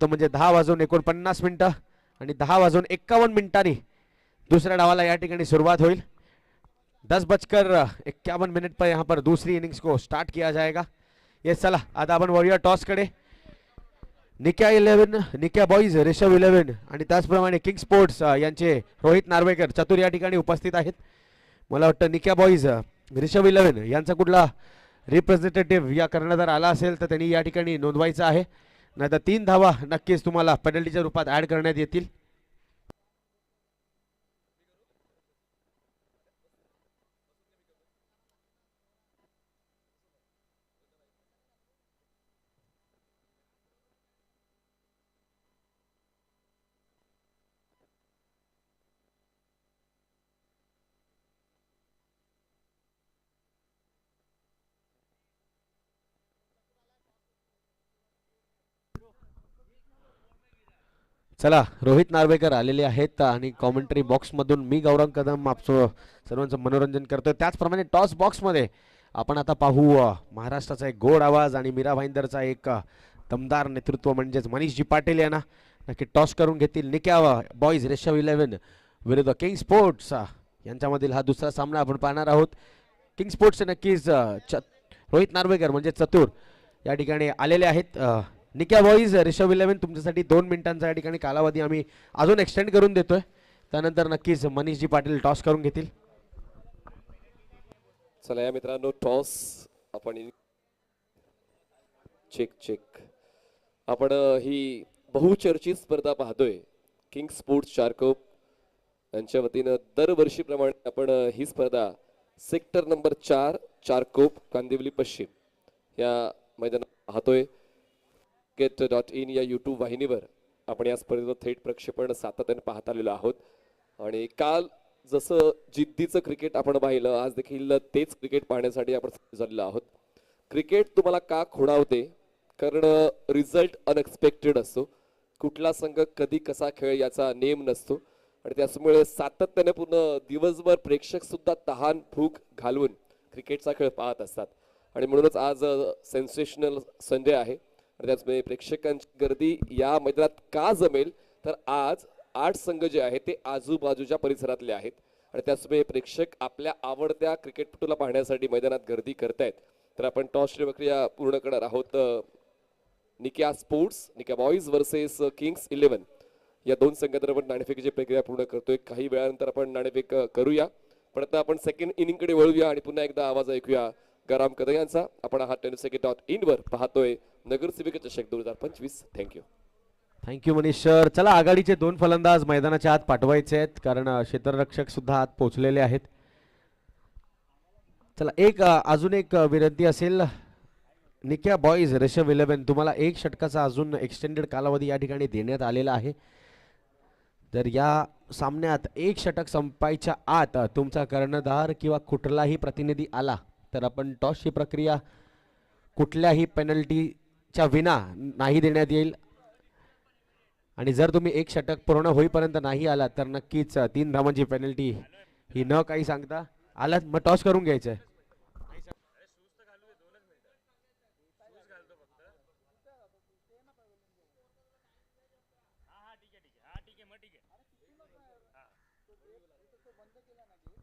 तो म्हणजे 10:49 आणि 10:51 दुसऱ्या डावाला या ठिकाणी सुरुवात होईल. 10:51 पर यहाँ पर दूसरी इनिंग्स को स्टार्ट किया जाएगा. ये चला आता आपण वळूया टॉस कडे. निक्या 11, निक्या बॉईज ऋषभ 11 आणि त्याचप्रमाणे किंग स्पोर्ट्स यांचे रोहित नार्वेकर चतुर या ठिकाणी उपस्थित आहेत. मला वाटतं निक्या बॉईज ऋषभ 11 यांचा कुठला रिप्रेझेंटेटिव्ह या कर्णधार आला असेल तर त्यांनी या ठिकाणी नोंदवायचं आहे. नाहीतर 3 धावा नक्कीच तुम्हाला पेनल्टीच्या रूपात ऍड करण्यात येतील. चला रोहित नार्वेकर आलेले आहेत आणि कॉमेंटरी बॉक्स मधून मी गौरव कदम आपलं सर्वांचं मनोरंजन करतोय. त्याचप्रमाणे टॉस बॉक्स मध्ये आपण आता पाहू महाराष्ट्राचा एक गोड आवाज आणि मीरा भाईंदरचा एक दमदार नेतृत्व म्हणजेच मनीषजी पाटील यांना नक्की टॉस करून घेतील. निक्या बॉईज रेशव 11 विरुद्ध किंग स्पोर्ट्स यांच्यामधील हा दुसरा सामना आपण पाहणार आहोत. किंग स्पोर्ट्स नक्कीच रोहित नार्वेकर म्हणजे चतुर या ठिकाणी आलेले आहेत. निक्या बॉईज रेशव 11 तुमच्यासाठी 2 मिनिटांचा या ठिकाणी कालावधी आम्ही अजून एक्सटेंड करून देतोय. त्यानंतर नक्कीच मनीषजी पाटील टॉस करून घेतील. चला या मित्रांनो टॉस आपण चेक आपण ही बहुचर्चित स्पर्धा पाहतोय. किंग स्पोर्ट्स चारकोप यांच्या वतीनं दरवर्षीप्रमाणे आपण ही स्पर्धा सेक्टर नंबर 4 चारकोप कांदिवली पश्चिम या मैदानात पाहतोय. cricket.in या YouTube वाहिनीवर आपण या स्पर्धेचं थेट प्रक्षेपण सातत्याने पाहत आलेलो आहोत. आणि काल जसं जिद्दीचं क्रिकेट आपण पाहिलं, आज देखील तेच क्रिकेट पाहण्यासाठी आपण झालेलो आहोत. क्रिकेट तुम्हाला का खोडावते? कारण रिझल्ट अनएक्सपेक्टेड असतो. कुठला संघ कधी कसा खेळ याचा नेम नसतो आणि त्यामुळे सातत्याने पूर्ण दिवसभर प्रेक्षक सुद्धा तहान भूक घालून क्रिकेटचा खेळ पाहत असतात. आणि म्हणूनच आज सेन्सेशनल संडे आहे आणि त्याचमुळे प्रेक्षकांची गर्दी या मैदानात का जमेल तर आज 8 संघ जे आहेत ते आजूबाजूच्या परिसरातले आहेत आणि त्याचमुळे प्रेक्षक आपल्या आवडत्या क्रिकेटपटूला पाहण्यासाठी मैदानात गर्दी करतायत. तर आपण टॉसची प्रक्रिया पूर्ण करणार आहोत. निक्या स्पोर्ट्स निक्या बॉईज वर्सेस किंग्स 11 या 2 संघांतर आपण नाणेफेकीची प्रक्रिया पूर्ण करतोय. काही वेळानंतर आपण नाणेफेक करूया, पण आता आपण सेकंड इनिंगकडे वळूया आणि पुन्हा एकदा आवाज ऐकूया गौरव कदम यांचा. आपण हा tenniscricket.in वर पाहतोय नगरसेवक चषक 2025. Thank you Manish sir. चला आघाडीचे 2 फलंदाज मैदानाच्या आत पाठवायचे आहेत कारण क्षेत्ररक्षक सुद्धा आत पोहोचलेले आहेत. चला अजून एक विनंती असेल. निक्या बॉईज रेशव 11 तुम्हाला 1 षटकाचा अजून एक्सटेंडेड कालावधी या ठिकाणी देण्यात आलेला आहे. जर या सामन्यात 1 षटक संपायच्या आत तुमचा कर्णधार किंवा कुठलाही प्रतिनिधी आला तर आपण टॉसची प्रक्रिया कुठल्याही पेनल्टीच्या विना नाही देण्यात येईल. आणि जर तुम्ही 1 षटक पूर्ण होईपर्यंत नाही आलात तर नक्कीच 3 धावांची पेनल्टी ही न काही सांगता आलात मग टॉस करून घ्यायचंय.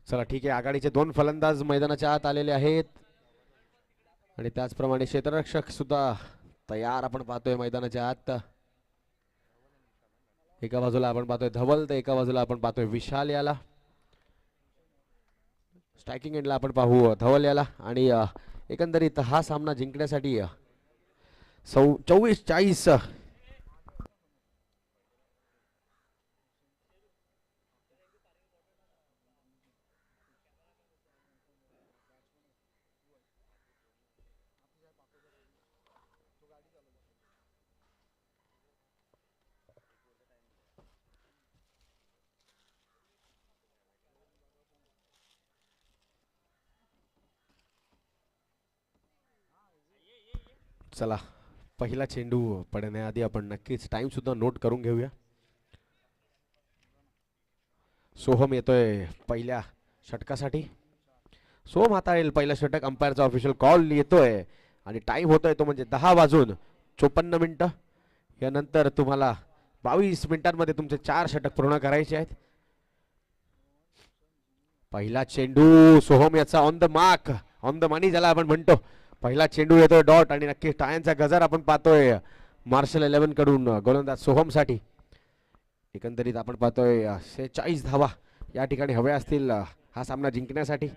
चला ठीक आहे. आघाडीचे 2 फलंदाज मैदानाच्या आत आलेले आहेत आणि त्याचप्रमाणे क्षेत्ररक्षक सुद्धा तयार आपण पाहतोय मैदानाच्या आत. एका बाजूला आपण पाहतोय धवल तर एका बाजूला आपण पाहतोय विशाल याला. स्ट्रायकिंग एंडला आपण पाहू धवल याला. आणि एकंदरीत हा सामना जिंकण्यासाठी 24-40 चला पहिला चेंडू पडण्याआधी आपण नक्कीच टाइम सुद्धा नोट करून घेऊया. सोहम येतोय पहिल्या षटकासाठी. सोहम हाताळेल पहिला षटक. अंपायरचा ऑफिशियल कॉल येतोय आणि टाइम होतोय तो म्हणजे 10:54 यानंतर तुम्हाला 22 मिनिटांमध्ये तुमचे 4 षटक पूर्ण करायचे आहेत. पहिला चेंडू सोहम याचा on the mark on the money ज्याला आपण म्हणतो. पहिला चेंडू येतोय डॉट आणि नक्की टाळ्यांचा गजर आपण पाहतोय मार्शल 11 कडून गोलंदाज सोहम साठी. एकंदरीत आपण पाहतोय 46 धावा या ठिकाणी हव्या असतील हा सामना जिंकण्यासाठी.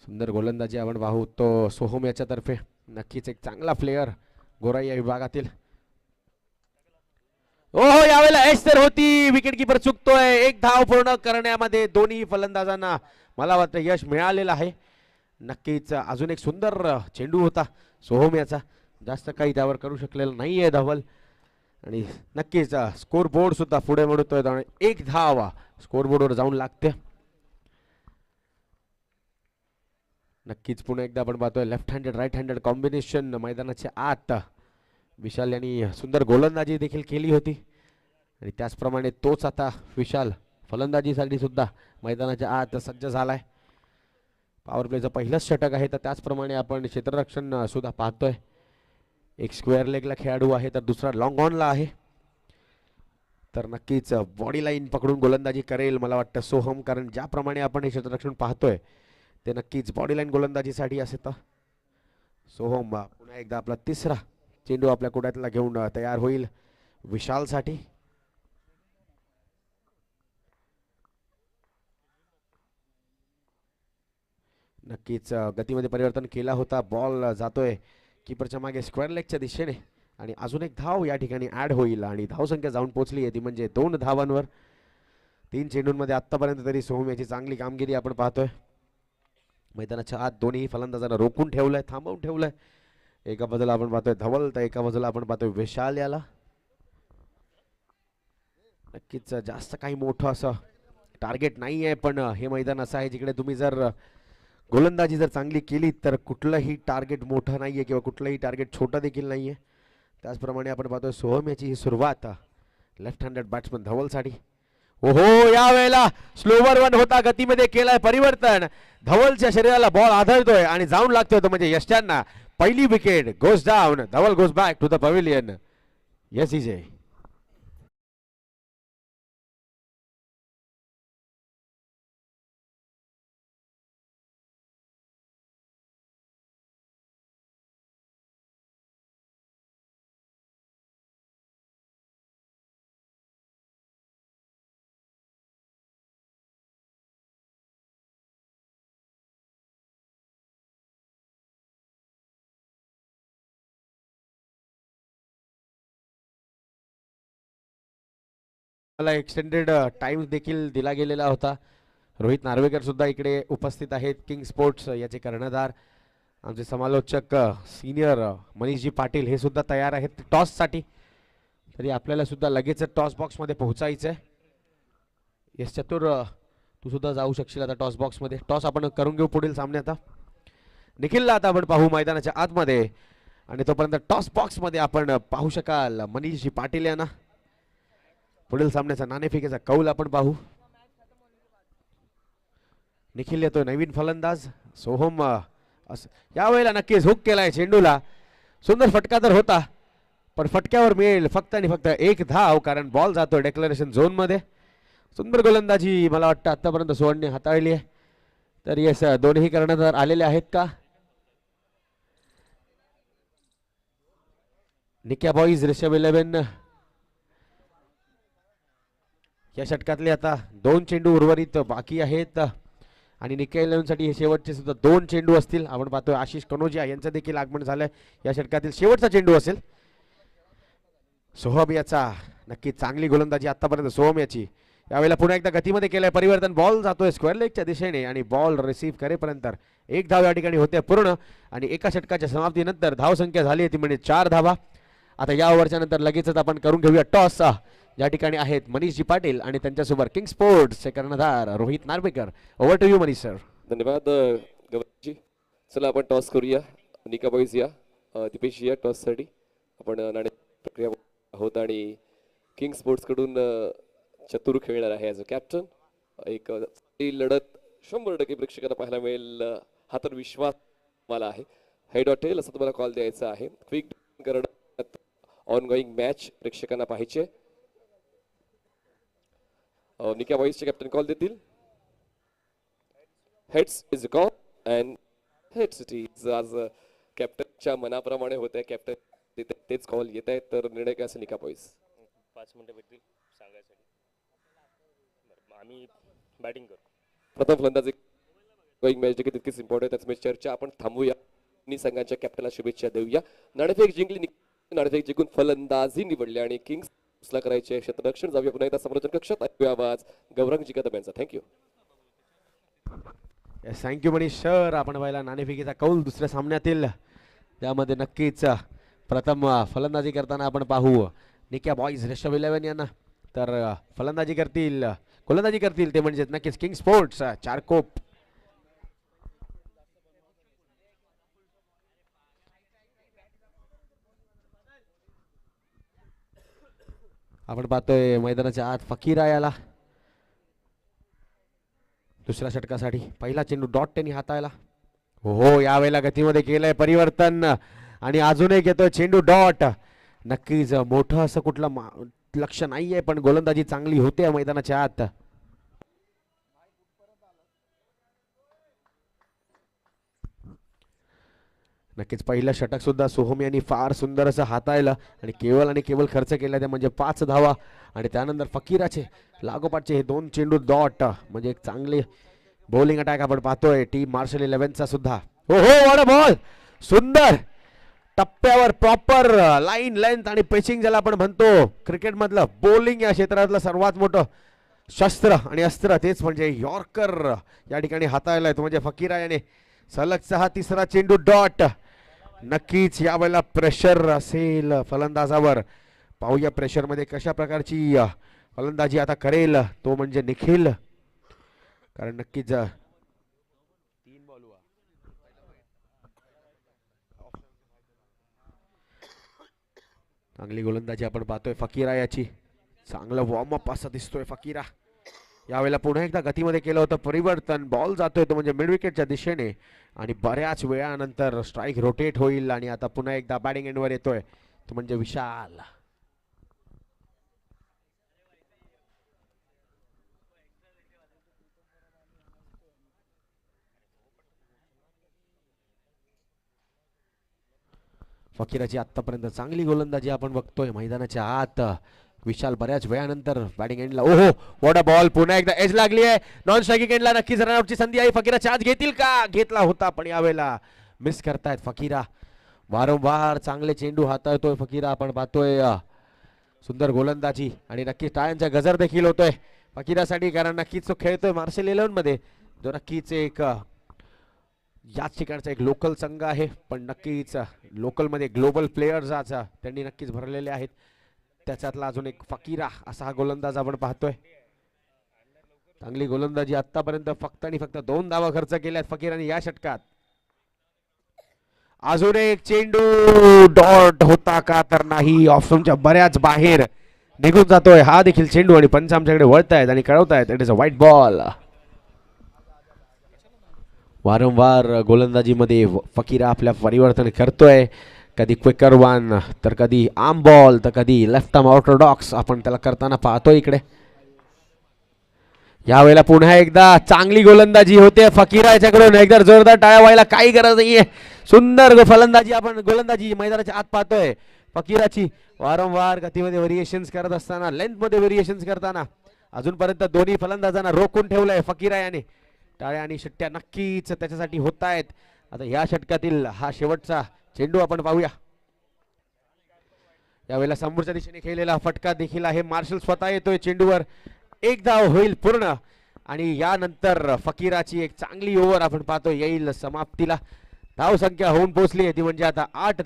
सुंदर गोलंदाजी आपण पाहू तो सोहम याच्या तर्फे. नक्कीच एक चांगला प्लेयर गोराई या विभागातील. ओहो यावेळेला एच तर होती. Wicket keeper चुकतोय. 1 धाव पूर्ण करण्यामध्ये दोन्ही फलंदाजांना मला वाटतं यश मिळालेलं आहे. नक्कीच अजून एक सुंदर चेंडू होता सोहम याचा. जास्त काही त्यावर करू शकलेलं नाहीये धवल. आणि नक्कीच स्कोर बोर्ड सुद्धा पुढे मोडतोय. 1 धाव स्कोर बोर्डवर जाऊन लागते. नक्कीच पुन्हा एकदा आपण पाहतोय left handed right handed combination मैदानाच्या आत विशाल यांनी सुंदर गोलंदाजी देखील केली होती आणि त्याचप्रमाणे तोच आता विशाल फलंदाजीसाठी सुद्धा मैदानाच्या आत सज्ज झालाय. पॉवर प्लेचं पहिलंच षटक आहे, तर त्याचप्रमाणे आपण क्षेत्ररक्षण सुद्धा पाहतोय. एक स्क्वेअर लेगला खेळाडू आहे तर दुसरा लॉंग ऑनला आहे. तर नक्कीच बॉडी लाईन पकडून गोलंदाजी करेल मला वाटतं सोहम, कारण ज्याप्रमाणे आपण हे क्षेत्ररक्षण पाहतोय ते नक्कीच बॉडी लाईन गोलंदाजीसाठी असेल. तर सोहम पुन्हा एकदा आपला तिसरा चेंडू आपल्या कुड्यातला घेऊन तयार होईल विशालसाठी. नक्कीच गतीमध्ये परिवर्तन केला होता. बॉल जातोय कीपरच्या मागे स्क्वेअर लेगच्या दिशेने आणि अजून एक धाव या ठिकाणी ऍड होईल आणि धावसंख्या जाऊन पोहोचली आहे ती म्हणजे 2 धावांवर. 3 चेंडूंमध्ये आतापर्यंत तरी सोहम याची चांगली कामगिरी आपण पाहतोय. मैदानाच्या आत दोन्ही फलंदाजांना रोखून ठेवलंय, थांबवून ठेवलंय. एका बाजूला आपण पाहतोय धवल तर एका बाजूला आपण पाहतोय विशाल याला. नक्कीच जास्त काही मोठं असं टार्गेट नाही आहे, पण हे मैदान असं आहे जिकडे तुम्ही जर गोलंदाजी जर चांगली केली तर कुठलंही टार्गेट मोठं नाहीये किंवा कुठलंही टार्गेट छोटं देखील नाहीये. त्याचप्रमाणे आपण पाहतोय सोहम याची ही सुरुवात लेफ्ट हँडेड बॅट्समन धवलसाठी. ओहो, या वेळेला स्लोवर वन होता, गतीमध्ये केलाय परिवर्तन. धवलच्या शरीराला बॉल आदळतोय आणि जाऊन लागतोय तो म्हणजे यष्ट्यांना. पहिली wicket goes down. Dhaval goes back to the pavilion. Yes इजे. मला एक्सटेंडेड टाइम देखील दिला गेलेला होता. रोहित नार्वेकर सुद्धा इकडे उपस्थित आहेत. किंग स्पोर्ट्स याचे कर्णधार आमचे समालोचक सिनियर मनीषजी पाटील हे सुद्धा तयार आहेत टॉससाठी. तरी आपल्याला सुद्धा लगेच टॉस बॉक्समध्ये पोहोचायचं आहे. येस चतुर, तू सुद्धा जाऊ शकशील आता टॉस बॉक्समध्ये. टॉस आपण करून घेऊ पुढील सामन्यात. निखिलला आता आपण पाहू मैदानाच्या आतमध्ये आणि तोपर्यंत टॉस बॉक्समध्ये आपण पाहू शकाल मनीषजी पाटील यांना. पुढील सामन्याचा नाणेफेकीचा कौल आपण पाहू. निखिल येतोय नवीन फलंदाज. सोहम यावेळेला नक्कीच हुक केलाय चेंडूला. सुंदर फटका तर होता, पण फटक्यावर मिळेल फक्त आणि फक्त एक धाव, कारण बॉल जातोय डेक्लरेशन झोन मध्ये. सुंदर गोलंदाजी मला वाटतं आतापर्यंत सोहनने हाताळली आहे. तर येस, दोन्ही कर्णधार आलेले आहेत का? निक्या बॉईज ऋषभ 11 या षटकातले आता 2 चेंडू उर्वरित बाकी आहेत आणि निक्या 11 साठी हे शेवटचे सुद्धा 2 चेंडू असतील. आपण पाहतोय आशिष कनोजिया यांचं देखील आगमन झालंय. या षटकातील शेवटचा चेंडू असेल. सोहम याचा नक्की चांगली गोलंदाजी आतापर्यंत सोहम याची. यावेळेला पुन्हा एकदा गतीमध्ये केलंय परिवर्तन. बॉल जातोय स्क्वेअर लेगच्या दिशेने आणि बॉल रिसीव्ह करेपर्यंत एक धाव या ठिकाणी होते पूर्ण आणि एका षटकाच्या समाप्तीनंतर धावसंख्या झाली ती म्हणजे 4 धावा. आता या ओव्हरच्या नंतर लगेचच आपण करून घेऊया टॉस. या ठिकाणी आहेत मनीषजी पाटील आणि त्यांच्यासोबत किंग स्पोर्ट्सचे कर्णधार Rohit Narvekar. Over to you Manish sir. धन्यवाद गवळजी. चला आपण टॉस करूया. निका बॉईज या, दीपेश या टॉससाठी. आपण नाणे प्रक्रिया आहोत आणि किंग स्पोर्ट्स कडून चतुर खेळणार आहे ॲज अ कॅप्टन. एक लढत 100% प्रेक्षकांना पाहायला मिळेल हा तर विश्वास मला आहे. हेड ऑर टेल असं तुम्हाला कॉल द्यायचा आहे. क्विक करण्यात ऑन गोईंग मॅच प्रेक्षकांना पाहायचे. निका बॉईजचे कॅप्टन कॉल देतील. Heads is a call and heads it is. आज कॅप्टनच्या मनाप्रमाणे होत आहे. कॅप्टन तेच कॉल येत आहेत. तर निर्णय काय असेल निका बॉईज? 5 मिनिटं भेटतील सांगायसाठी. आम्ही बॅटिंग करू. प्रथम फलंदाजी गोईंग मॅच देखील तितकीच इम्पॉर्टंट. त्याच चर्चा आपण थांबूया. संघाच्या कॅप्टनला शुभेच्छा देऊया. नाणेफेक जिंकली, नाणेफेक जिंकून फलंदाजी निवडली आणि किंग्सला करायचे क्षेत्ररक्षण. जाऊया पुन्हा एकदा समालोचन कक्षात. ऐकूया आवाज गौरंगजी कदम यांचा. थँक्यू. Thank you Manish sir. आपण पाहिला नाणेफेकीचा कौल दुसऱ्या सामन्यातील. त्यामध्ये नक्कीच प्रथम फलंदाजी करताना आपण पाहू निक्या बॉईज ऋषभ 11 यांना. तर फलंदाजी करतील, गोलंदाजी करतील ते म्हणजे नक्कीच किंग स्पोर्ट्स चारकोप. आपण पाहतोय मैदानाच्या आत फकीरा याला दुसऱ्या षटकासाठी पहिला चेंडू डॉट त्यांनी हाताळला. हो यावेळेला गतीमध्ये केलंय परिवर्तन आणि अजून एक येतोय चेंडू डॉट. नक्कीच मोठं असं कुठलं लक्ष नाहीये पण गोलंदाजी चांगली होते मैदानाच्या आत. नक्कीच पहिलं षटक सुद्धा सोहम यांनी फार सुंदर असं हाताळलं आणि केवळ खर्च केला ते म्हणजे 5 धावा आणि त्यानंतर फकीराचे लागोपाठचे हे 2 चेंडू डॉट म्हणजे एक चांगले बॉलिंग अटॅक आपण पाहतोय टीम मार्शल 11चा सुद्धा. हो हो वॉट अ बॉल सुंदर टप्प्यावर प्रॉपर लाईन लेंथ आणि पिचिंग ज्याला आपण म्हणतो क्रिकेट मधलं बॉलिंग या क्षेत्रातलं सर्वात मोठं शस्त्र आणि अस्त्र तेच म्हणजे यॉर्कर या ठिकाणी हाताळलाय तो म्हणजे फकीरा याने सलगचा हा तिसरा चेंडू डॉट. नक्कीच यावेळेला प्रेशर असेल फलंदाजावर. पाहूया प्रेशर मध्ये कशा प्रकारची फलंदाजी आता करेल तो म्हणजे निखिल. कारण नक्कीच चांगली गोलंदाजी आपण पाहतोय फकीरा याची. चांगलं वॉर्मअप असं दिसतोय फकीरा. यावेळेला पुन्हा एकदा गतीमध्ये केलं होतं परिवर्तन. बॉल जातोय तो म्हणजे मिड विकेटच्या दिशेने आणि बऱ्याच वेळानंतर स्ट्राईक रोटेट होईल आणि आता पुन्हा एकदा बॅटिंग एंडवर येतोय तो म्हणजे विशाल. फकीराची आतापर्यंत चांगली गोलंदाजी आपण बघतोय मैदानाच्या आत. विशाल बऱ्याच वेळानंतर बॅटिंग एंडला. ओहो वॉट अ बॉल. पुन्हा एकदा एज लागली आहे नॉन स्ट्रायकिंग एंडला. नक्कीच रनआउटची संधी आहे. फकीरा चार्ज घेतील का. घेतला होता पण यावेळेला मिस करतायत फकीरा. वारंवार चांगले चेंडू हाताळतोय फकीरा आपण पाहतोय. सुंदर गोलंदाजी आणि नक्कीच टाळ्यांचा गजर देखील होतोय फकीरासाठी कारण नक्कीच तो खेळतोय मार्शल 11 मध्ये जो नक्कीच एक याच ठिकाणचा एक लोकल संघ आहे पण नक्कीच लोकल मध्ये ग्लोबल प्लेयर्स त्यांनी नक्कीच भरलेले आहेत. त्याच्यातला अजून एक फकीरा असा हा गोलंदाज आपण पाहतोय. चांगली गोलंदाजी आतापर्यंत फक्त आणि फक्त 2 धावा खर्च केल्यात फकीराने या षटकात. अजून एक चेंडू डॉट होता का तर नाही. ऑफस्टंपच्या बऱ्याच बाहेर निघून जातोय हा देखील चेंडू आणि पंच आमच्याकडे वळतायत आणि कळवतायत it is a white ball. वारंवार गोलंदाजीमध्ये फकीरा आपल्या परिवर्तन करतोय. कधी क्विकर वन तर कधी आर्म बॉल तर कधी लेफ्ट आर्म ऑर्थोडॉक्स आपण त्याला करताना पाहतोय इकडे. यावेळेला पुन्हा एकदा चांगली गोलंदाजी होते फकीरा याच्याकडून. एकदा जोरदार टाळ्या व्हायला काही गरज नाहीये. सुंदर फलंदाजी आपण गोलंदाजी मैदानाच्या आत पाहतोय फकीराची. वारंवार गतीमध्ये व्हेरिएशन्स करत असताना लेंथ मध्ये व्हेरिएशन्स करताना अजूनपर्यंत दोन्ही फलंदाजांना रोखून ठेवलंय फकीरा याने. टाळ्या आणि शिट्ट्या नक्कीच त्याच्यासाठी होत आहेत. आता या षटकातील हा शेवटचा चेंडू आपण पाहूया. यावेळेला समोरच्या दिशेने खेळलेला फटका देखील आहे. मार्शल स्वतः येतोय चेंडूवर. एक धाव होईल पूर्ण आणि यानंतर फकीराची एक चांगली ओव्हर आपण पाहतो येईल समाप्तीला. धाव संख्या होऊन पोहोचली आहे ती म्हणजे आता 8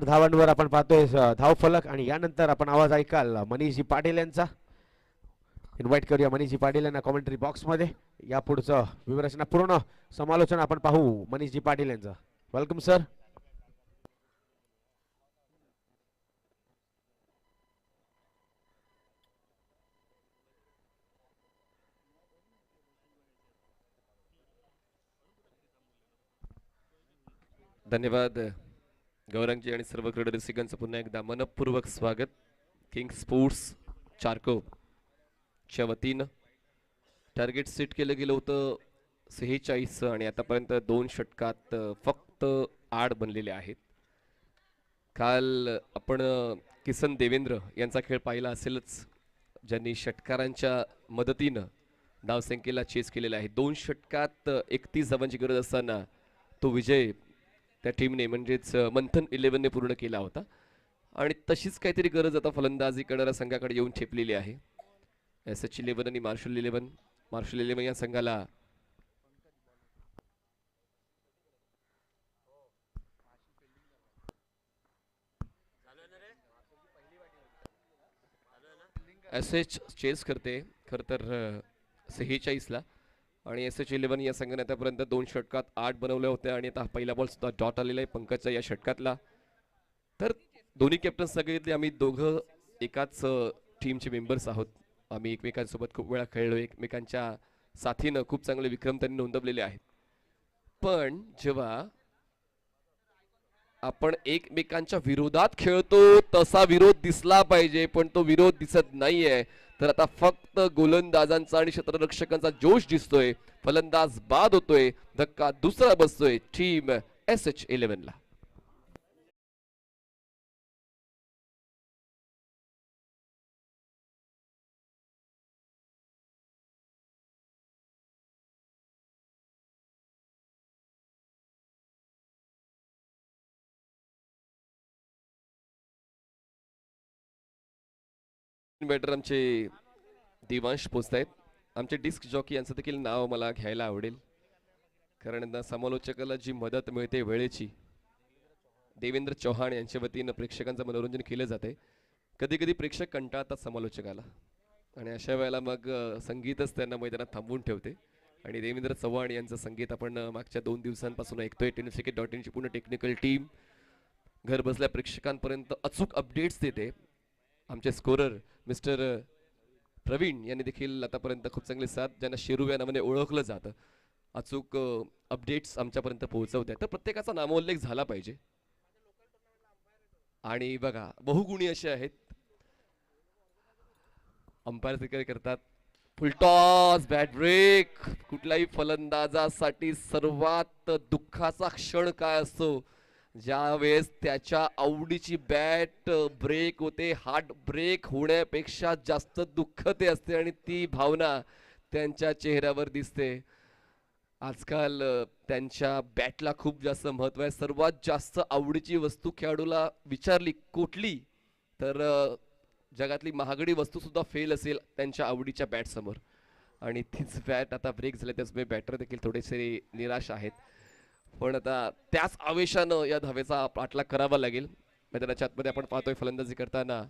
धावांवर आपण पाहतोय धाव फलक आणि यानंतर आपण आवाज ऐकाल मनीषजी पाटील यांचा. इन्व्हाइट करूया मनीषजी पाटील यांना कॉमेंट्री बॉक्स मध्ये. या पुढचं विवरचना पूर्ण समालोचन आपण पाहू मनीषजी पाटील यांचं. Welcome sir. धन्यवाद गौरंगजी आणि सर्व क्रीडा रसिकांचं पुन्हा एकदा मनपूर्वक स्वागत. किंग स्पोर्ट्स चारकोप च्या वतीनं टार्गेट सेट केलं गेलं होतं 46 आणि आतापर्यंत 2 षटकात फक्त 8 बनलेले आहेत. काल आपण किसन देवेंद्र यांचा खेळ पाहिला असेलच ज्यांनी षटकारांच्या मदतीनं धावसंख्येला चेस केलेला आहे. 2 षटकात 31 धावांची गरज असताना तो विजय त्या टीमने म्हणजेच मंथन 11ने पूर्ण केला होता आणि तशीच काहीतरी गरज आता फलंदाजी करणाऱ्या संघाकडे येऊन ठेपलेली आहे. SH 11 आणि मार्शल 11 या संघाला SH चेस करते खर तर 46ला आणि SH 11 या संघाने आतापर्यंत 2 षटकात 8 बनवले होते आणि आता पहिला बॉल सुद्धा डॉट आलेला आहे पंकजचा या षटकातला. तर दोन्ही कॅप्टन सांगितले आम्ही दोघं एकाच टीमचे मेंबर्स आहोत. आम्ही एकमेकांसोबत खूप वेळा खेळलो, एकमेकांच्या साथीनं खूप चांगले विक्रम त्यांनी नोंदवलेले आहेत. पण जेव्हा आपण एकमेकांच्या विरोधात खेळतो तसा विरोध दिसला पाहिजे, पण तो विरोध दिसत नाहीये. तर आता फक्त गोलंदाजांचा आणि क्षेत्ररक्षकांचा जोश दिसतोय. फलंदाज बाद होतोय, धक्का दुसरा बसतोय टीम SH11 ला. बॅटर आमचे देवांश पोचतायत. आमचे डिस्क जॉकी यांचं देखील नाव मला घ्यायला आवडेल, कारण समालोचकाला जी मदत मिळते वेळेची, देवेंद्र चौहान यांच्या वतीनं प्रेक्षकांचं मनोरंजन केलं जाते. कधी कधी प्रेक्षक कंटाळतात समालोचकाला, आणि अशा वेळेला मग संगीतच त्यांना मैदानात थांबवून ठेवते. आणि देवेंद्र चव्हाण यांचं संगीत आपण मागच्या 2 दिवसांपासून ऐकतोय. tenniscricket.in ची पूर्ण टेक्निकल टीम घर बसल्या प्रेक्षकांपर्यंत अचूक अपडेट्स देते. आमचे स्कोरर मिस्टर प्रवीण यांनी देखील आतापर्यंत खूप चांगली साथ, ज्यांना शेरू या नावाने ओळखलं जातं, अचूक अपडेट्स आमच्यापर्यंत पोहोचवतात. तर प्रत्येकाचा नामोल्लेख झाला पाहिजे. आणि बघा, बहुगुणी असे आहेत अंपायर देखील करतात. Full toss, bat break. कुठल्याही फलंदाजासाठी सर्वात दुःखाचा क्षण काय असतो? ज्यावेळेस त्याच्या आवडीची बॅट ब्रेक होते. हार्ट ब्रेक होण्यापेक्षा जास्त दुःख ते असते, आणि ती भावना त्यांच्या चेहऱ्यावर दिसते. आजकाल त्यांच्या बॅटला खूप जास्त महत्त्व आहे. सर्वात जास्त आवडीची वस्तू खेळाडूला विचारली कुठली, तर जगातली महागडी वस्तू सुद्धा फेल असेल त्यांच्या आवडीच्या बॅट समोर. आणि तीच बॅट आता ब्रेक झाली, त्यामुळे बॅटर देखील थोडेसे निराश आहेत. पण आता त्याच आवेशानं या धावेचा पाठलाग करावा लागेल. मैदानाच्या आतमध्ये आपण पाहतोय फलंदाजी करताना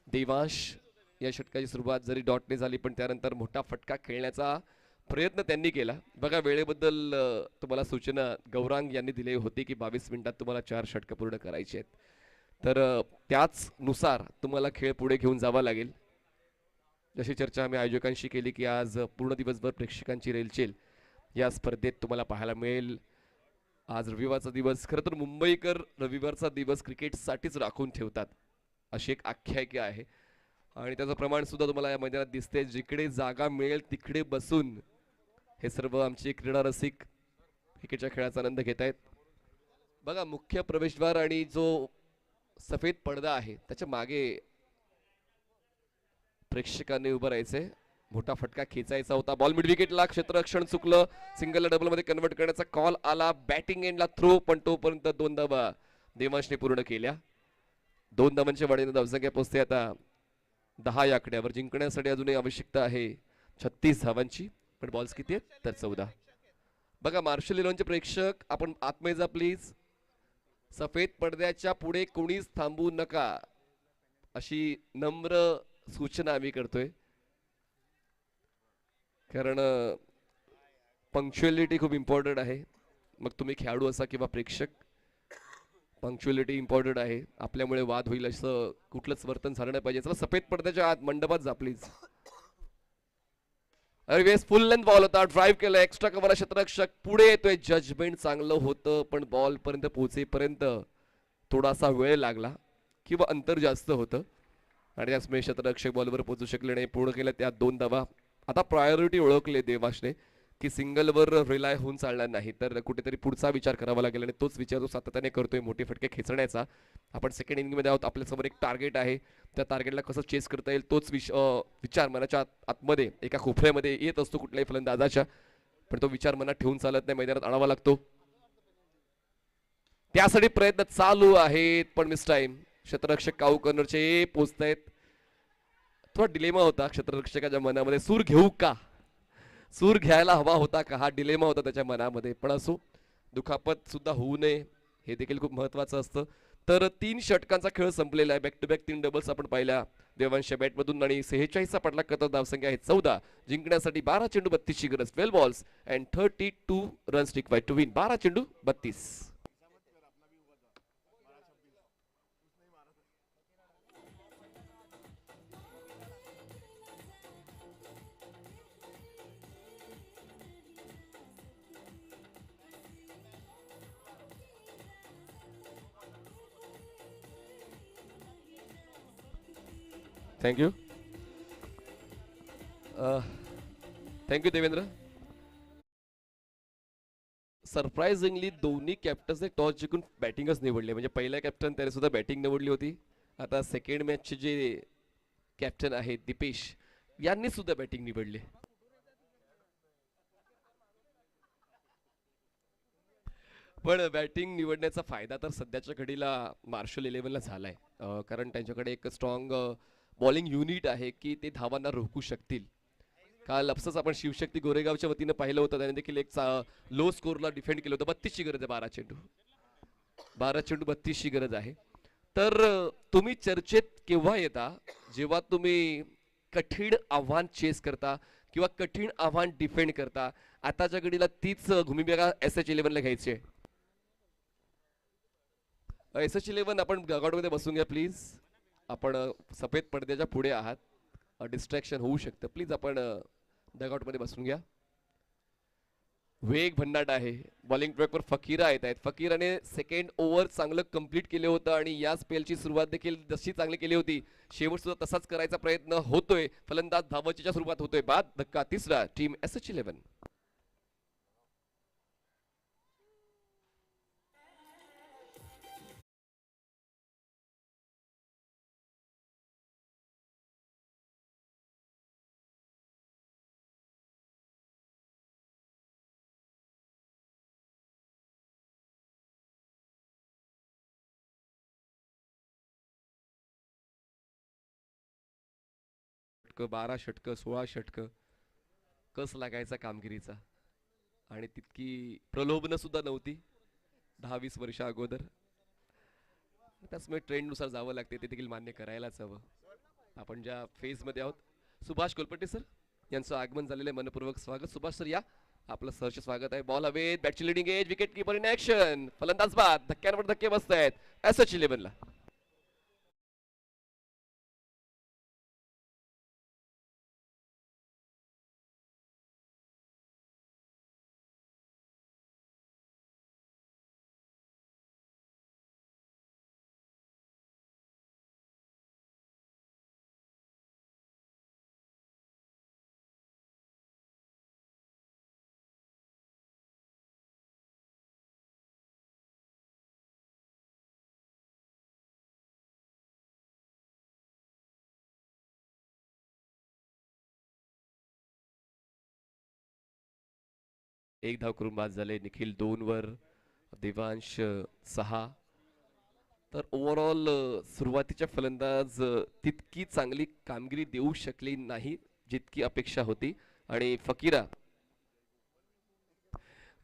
देवांश या षटकाची सुरुवात जरी डॉटने झाली, पण त्यानंतर मोठा फटका खेळण्याचा प्रयत्न त्यांनी केला. बघा, वेळेबद्दल तुम्हाला सूचना गौरांग यांनी दिली होती की 22 मिनिटात तुम्हाला 4 षटकं पूर्ण करायची आहेत. तर त्याच नुसार तुम्हाला खेळ पुढे घेऊन जावा लागेल. जशी चर्चा आम्ही आयोजकांशी केली की आज पूर्ण दिवसभर प्रेक्षकांची रेलचेल या स्पर्धेत तुम्हाला पाहायला मिळेल. आज रविवारचा दिवस, खरं तर मुंबईकर रविवारचा दिवस क्रिकेटसाठीच राखून ठेवतात अशी एक आख्यायिका आहे, आणि त्याचं प्रमाण सुद्धा तुम्हाला या मैदानात दिसते. जिकडे जागा मिळेल तिकडे बसून हे सर्व आमचे क्रीडा रसिक क्रिकेटच्या खेळाचा आनंद घेत आहेत. बघा, मुख्य प्रवेशद्वार आणि जो सफेद पडदा आहे त्याच्या मागे प्रेक्षकांनी उभं राहायचंय. मोठा फटका खेचायचा होता. बॉल मिड विकेटला, क्षेत्ररक्षण चुकलं. सिंगलला डबल मध्ये कन्वर्ट करण्याचा कॉल आला. बॅटिंग एंडला थ्रो, पण तोपर्यंत 2 धावा देवांशने पूर्ण केल्या. 2 धावांच्या वाढीने धावसंख्या पोहोचते आता 10 या आकड्यावर. जिंकण्यासाठी अजूनही आवश्यकता आहे 36 धावांची, पण बॉल्स किती आहेत तर 14. बघा, मार्शल इलेव्हनचे प्रेक्षक आपण आतमध्ये जा प्लीज. सफेद पडद्याच्या पुढे कोणीच थांबू नका अशी नम्र सूचना आम्ही करतोय, कारण पंक्च्युअलिटी खूप इम्पॉर्टंट आहे. मग तुम्ही खेळाडू असा किंवा प्रेक्षक, पंक्च्युअलिटी इम्पॉर्टंट आहे. आपल्यामुळे वाद होईल असं कुठलंच वर्तन झालं नाही पाहिजे. चला, सफेद पडद्याच्या आत मंडपात जा प्लीज. वेस फुल लेंथ बॉल होता, ड्राईव्ह केलं, एक्स्ट्रा कव्हर क्षेत्ररक्षक पुढे येतोय. जजमेंट चांगलं होतं, पण बॉल पर्यंत पोहोचेपर्यंत थोडासा वेळ लागला किंवा अंतर जास्त होतं, आणि त्यामुळे क्षेत्ररक्षक बॉलवर पोहोचू शकले नाही. पूर्ण केलं त्या 2 धावा. आता प्रायोरिटी ओळखले देवाशने की सिंगलवर रिलाय होऊन चालणार नाही, तर कुठेतरी पुढचा विचार करावा लागेल, आणि तोच विचार तो सातत्याने करतोय मोठे फटके खेचण्याचा. आपण सेकंड इनिंगमध्ये आहोत. आपल्यासमोर एक टार्गेट आहे. त्या टार्गेटला कसं चेस करता येईल तोच विचार मनाच्या आतमध्ये एका खोफऱ्यामध्ये येत असतो कुठल्याही फलंदाजाच्या, पण तो विचार मनात ठेवून चालत नाही, मैदानात आणावा लागतो. त्यासाठी प्रयत्न चालू आहेत, पण मिस टाइम. क्षेत्ररक्षक काऊ कॉर्नरचे पोचतायत. थोडा डिलेमा होता क्षेत्ररक्षकाच्या मनामध्ये, सूर घेऊ का, सूर घ्यायला हवा होता का, हा डिलेमा होता त्याच्या मनामध्ये. पण असो, दुखापत सुद्धा होऊ नये हे देखील खूप महत्वाचं असतं. तर 3 षटकांचा खेळ संपलेला आहे. बॅक टू बॅक 3 डबल्स आपण पाहिल्या देवांशच्या बॅटमधून, आणि 46चा पाठलाग करता धावसंख्या आहे 14. जिंकण्यासाठी 12 चेंडू 32 ची गरज. 12 balls and 32 runs required to win. 12 चेंडू 32. थँक्यू. थँक्यू देवेंद्र. सरप्राइझिंगली दोन्ही कॅप्टन्सने टॉस जिंकून बॅटिंगच निवडली. म्हणजे पहिला कॅप्टन त्याने सुद्धा बॅटिंग निवडली होती. आता सेकंड मॅचचे जे कॅप्टन आहेत दीपेश यांनी सुद्धा बॅटिंग निवडली. पण बॅटिंग निवडण्याचा फायदा तर सध्याच्या घडीला मार्शल इलेव्हनला झालाय. कारण त्यांच्याकडे एक स्ट्रॉंग बॉलिंग युनिट आहे की ते धावांना रोखू शकतील. काल अपसच आपण शिवशक्ती गोरेगावच्या वतीनं पाहिलं होतं. त्याने देखील एक लो स्कोरला डिफेंड केलं होतं. 32ची गरज आहे. 12 चेंडू 32ची गरज आहे. तर तुम्ही चर्चेत केव्हा येता जेव्हा तुम्ही कठीण आव्हान चेस करता किंवा कठीण आव्हान डिफेंड करता. आताच्या घडीला तीच भूमिका SH11 घ्यायची आहे. SH11 आपण मध्ये बसून घ्या प्लीज. आपण सफेद पडद्याच्या पुढे आहात. डिस्ट्रॅक्शन होऊ शकतं. प्लीज आपण मध्ये बसून घ्या. वेग भन्नाट आहे. बॉलिंग ट्रॅकवर फकीरा येत आहेत. फकीराने सेकंड ओव्हर चांगलं कंप्लीट केलं होतं आणि या स्पेलची सुरुवात देखील जशी चांगली केली होती शेवट सुद्धा तसाच करायचा प्रयत्न होतोय. फलंदाज धावचीच्या सुरुवात होतोय. बाद धक्का तिसरा टीम SH11. षटक 12 षटक 16 षटक कस लागायचा कामगिरीचा आणि तितकी प्रलोभन सुद्धा नव्हती 10-20 वर्षा अगोदर. त्याचमुळे ट्रेंडनुसार जावं लागते ते देखील मान्य करायलाच हवं. आपण ज्या फेज मध्ये आहोत सुभाष कोलपटे सर यांचं आगमन झालेलं आहे. मनपूर्वक स्वागत. सुभाष सर या. आपलं सहर्ष स्वागत आहे. बॉल हवेत. बॅटची leading edge. Wicket keeper in action. फलंदाज बाद. धक्क्यांवर धक्के बसत आहेत SH11 ला. एक धाव करून बाद झाले. निखिल 2 वर. देवांश 6. तर ओव्हरऑल सुरुवातीच्या फलंदाज तितकी चांगली कामगिरी देऊ शकली नाही जितकी अपेक्षा होती. आणि फकीरा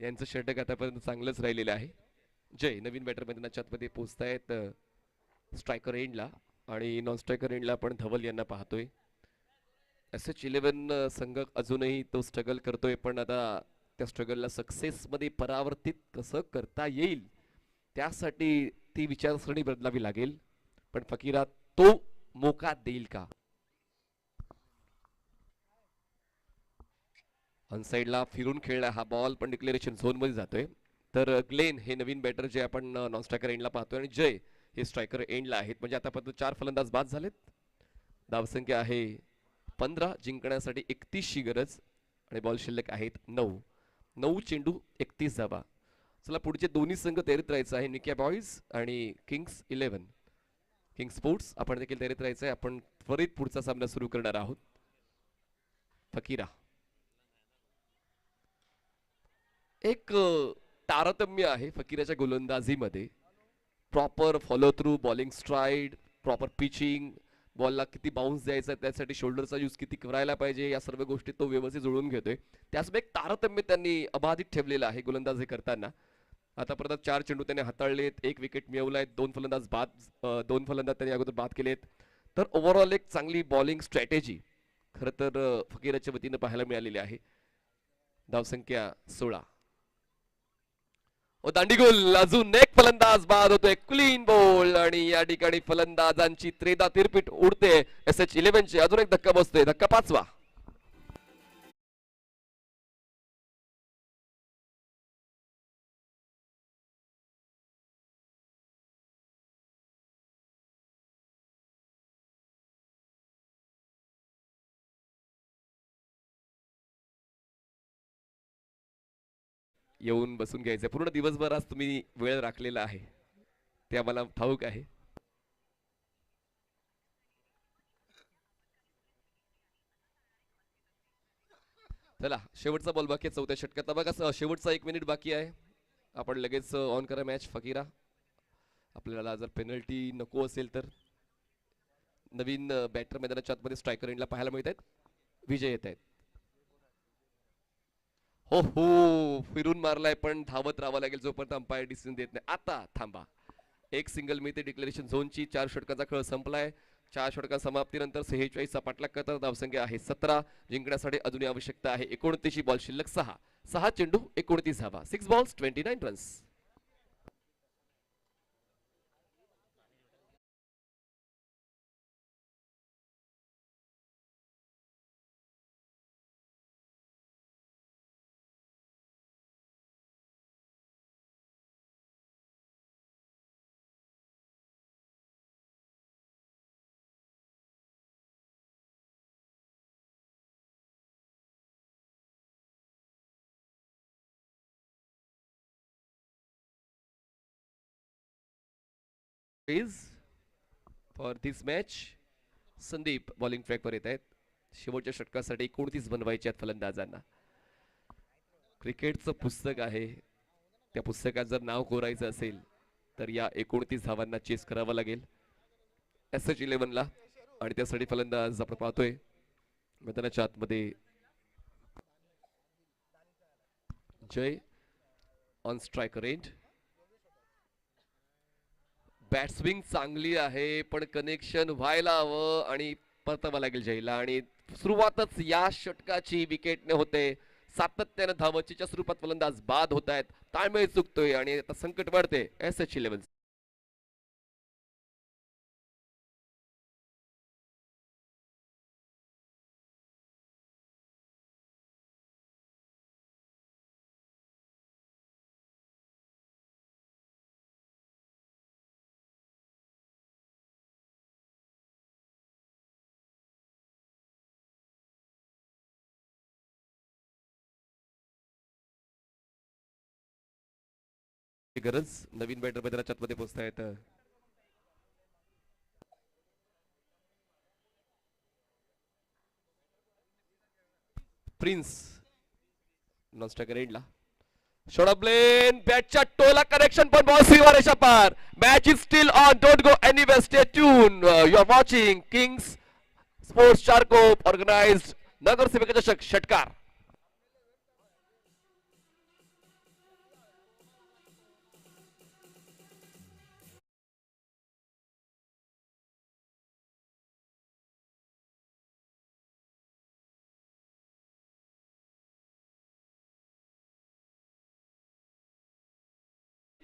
यांचं षटक आतापर्यंत चांगलंच राहिलेलं आहे. जय नवीन बॅटर मैदानाच्या आतमध्ये पोहोचतायत स्ट्रायकर एंडला आणि नॉन स्ट्रायकर एंडला आपण धवल यांना पाहतोय. SH11 संघ अजूनही तो स्ट्रगल करतोय पण आता त्या स्ट्रगलला सक्सेस मध्ये परावर्तित कसं करता येईल त्यासाठी ती विचारसरणी बदलावी लागेल. पण फकीरा तो मोका देईल का? ऑनसाइडला फिरून खेळला हा बॉल पण डिक्लेरेशन झोन मध्ये जातोय. तर ग्लेन हे नवीन बॅटर जे आपण नॉन स्ट्रायकर एंडला पाहतोय आणि जय हे स्ट्रायकर एंडला आहेत. म्हणजे आतापर्यंत 4 फलंदाज बाद झालेत. धावसंख्या आहे 15. जिंकण्यासाठी 31ची गरज आणि बॉल शिल्लक आहेत 9 चेंडू 31 धावा. चला पुढचे दोन्ही संघ तयारीत राहायचं आहे. निकिया बॉईज आणि किंग्स 11 किंग्स स्पोर्ट्स आपण देखील तयारीत राहायचं आहे. आपण त्वरित पुढचा सामना सुरू करणार आहोत. फकीरा एक तारतम्य आहे फकीराच्या गोलंदाजीमध्ये. Proper follow through bowling stride proper pitching बॉलला किती बाउन्स द्यायचा त्यासाठी शोल्डरचा यूज किती करायला पाहिजे या सर्व गोष्टी तो व्यवस्थित जुळवून घेतोय. त्याचबरोबर एक तारतम्य त्यांनी अबाधित ठेवलेलं आहे गोलंदाजी करताना. आतापर्यंत 4 चेंडू त्यांनी हाताळलेत. 1 विकेट मिळवलाय. 2 फलंदाज त्यांनी अगोदर बाद केलेत. तर ओव्हरऑल एक चांगली बॉलिंग स्ट्रॅटेजी खरं तर फकीराच्या वतीनं पाहायला मिळालेली आहे. धावसंख्या 16. दांडीगुल अजून एक फलंदाज बाद होतोय. क्लीन बॉल आणि या ठिकाणी फलंदाजांची त्रेधा तिरपीट उडते. SH11 ची अजून एक धक्का बसतोय. धक्का 5वा. येऊन बसून घ्यायचंय. पूर्ण दिवसभर आज तुम्ही वेळ राखलेला आहे ते आम्हाला ठाऊक आहे. चला शेवटचा बॉल बाकी आहे चौथ्या षटकात. बघा शेवटचा 1 मिनिट बाकी आहे. आपण लगेच ऑन करा मॅच फकीरा. आपल्याला जर पेनल्टी नको असेल तर नवीन बॅटर मैदानाच्या आतमध्ये स्ट्रायकर एंडला पाहायला मिळत आहेत. विजय येत आहेत. हो हो फिरून मारलाय पण धावत राहावं लागेल जोपर्यंत अंपायर डिसिजन देत नाही. आता थांबा. एक सिंगल मिळते डिक्लेरेशन झोनची. 4 षटकांचा खेळ संपलाय. 4 षटकां समाप्तीनंतर 46 चा पाठलाग करतात. धावसंख्या आहे 17. जिंकण्यासाठी अजूनही आवश्यकता आहे 29 बॉल शिल्लक 6 चेंडू 29 धावा. 6 balls 29 runs. For this match Sandeep bowling ट्रॅकवर येत आहेत. शेवटच्या षटकासाठी 29 बनवायचे आहेत फलंदाजांना. क्रिकेटचं पुस्तक आहे. त्या पुस्तकात जर नाव कोरायचं असेल तर या 29 धावांना चेस करावं लागेल SH11 आणि त्यासाठी फलंदाज आपण पाहतोय मैदानाच्या आतमध्ये जय ऑन स्ट्रायकर एंड. बॅट्सविंग चांगली आहे पण कनेक्शन व्हायला हवं आणि परतावा लागेल जयला. आणि सुरुवातच या षटकाची विकेटने होते. सातत्यानं धावचीच्या स्वरूपात फलंदाज बाद होत आहेत. ताळमेळ चुकतोय आणि आता संकट वाढते SH11. गरज नवीन बॅटर मैदानाच्या आतमध्ये पोहोचतायत. प्रिन्स नॉन स्ट्रायकर एंडला. शॉट ऑफ प्लेन बॅटच्या टोला कनेक्शन पण बॉल सीमारेषा पार. Match is still on. Don't go anywhere. Stay tuned. You are watching Kings Sports Charkop organized नगरसेवकाचा षटकार.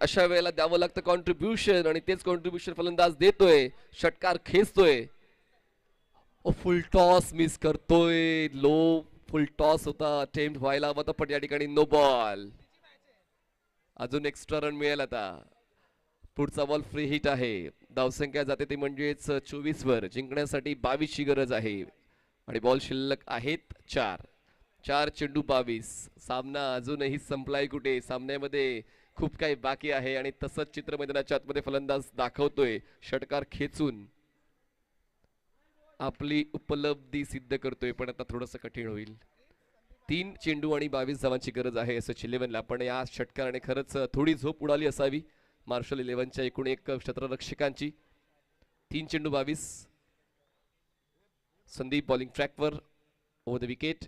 अशा वेळेला द्यावं लागतं कॉन्ट्रीब्युशन आणि तेच कॉन्ट्रीब्युशन फलंदाज देतोय. षटकार खेचतोय. फुल टॉस मिस करतोय. लो फुल टॉस होता. अटेम्प्ट व्हायला हवा होता पण या ठिकाणी नो बॉल. अजून एक्स्ट्रा रन मिळेल आता. पुढचा बॉल फ्री हिट आहे. धावसंख्या जाते ते म्हणजेच 24 वर. जिंकण्यासाठी 22 ची गरज आहे आणि बॉल शिल्लक आहेत 4 चेंडू 22. सामना अजूनही संपलाय कुठे. सामन्यामध्ये खूप काही बाकी आहे आणि तसंच चित्र मैदानाच्या आतमध्ये फलंदाज दाखवतोय. षटकार खेचून आपली उपलब्धी सिद्ध करतोय पण आता थोडस कठीण होईल. 3 चेंडू आणि 22 धावांची गरज आहे SH11 पण या षटकाराने खरंच थोडी झोप उडाली असावी मार्शल 11च्या एकूण एक क्षेत्ररक्षकांची. 3 चेंडू 22. संदीप बॉलिंग ट्रॅकवर ओव्हर द विकेट.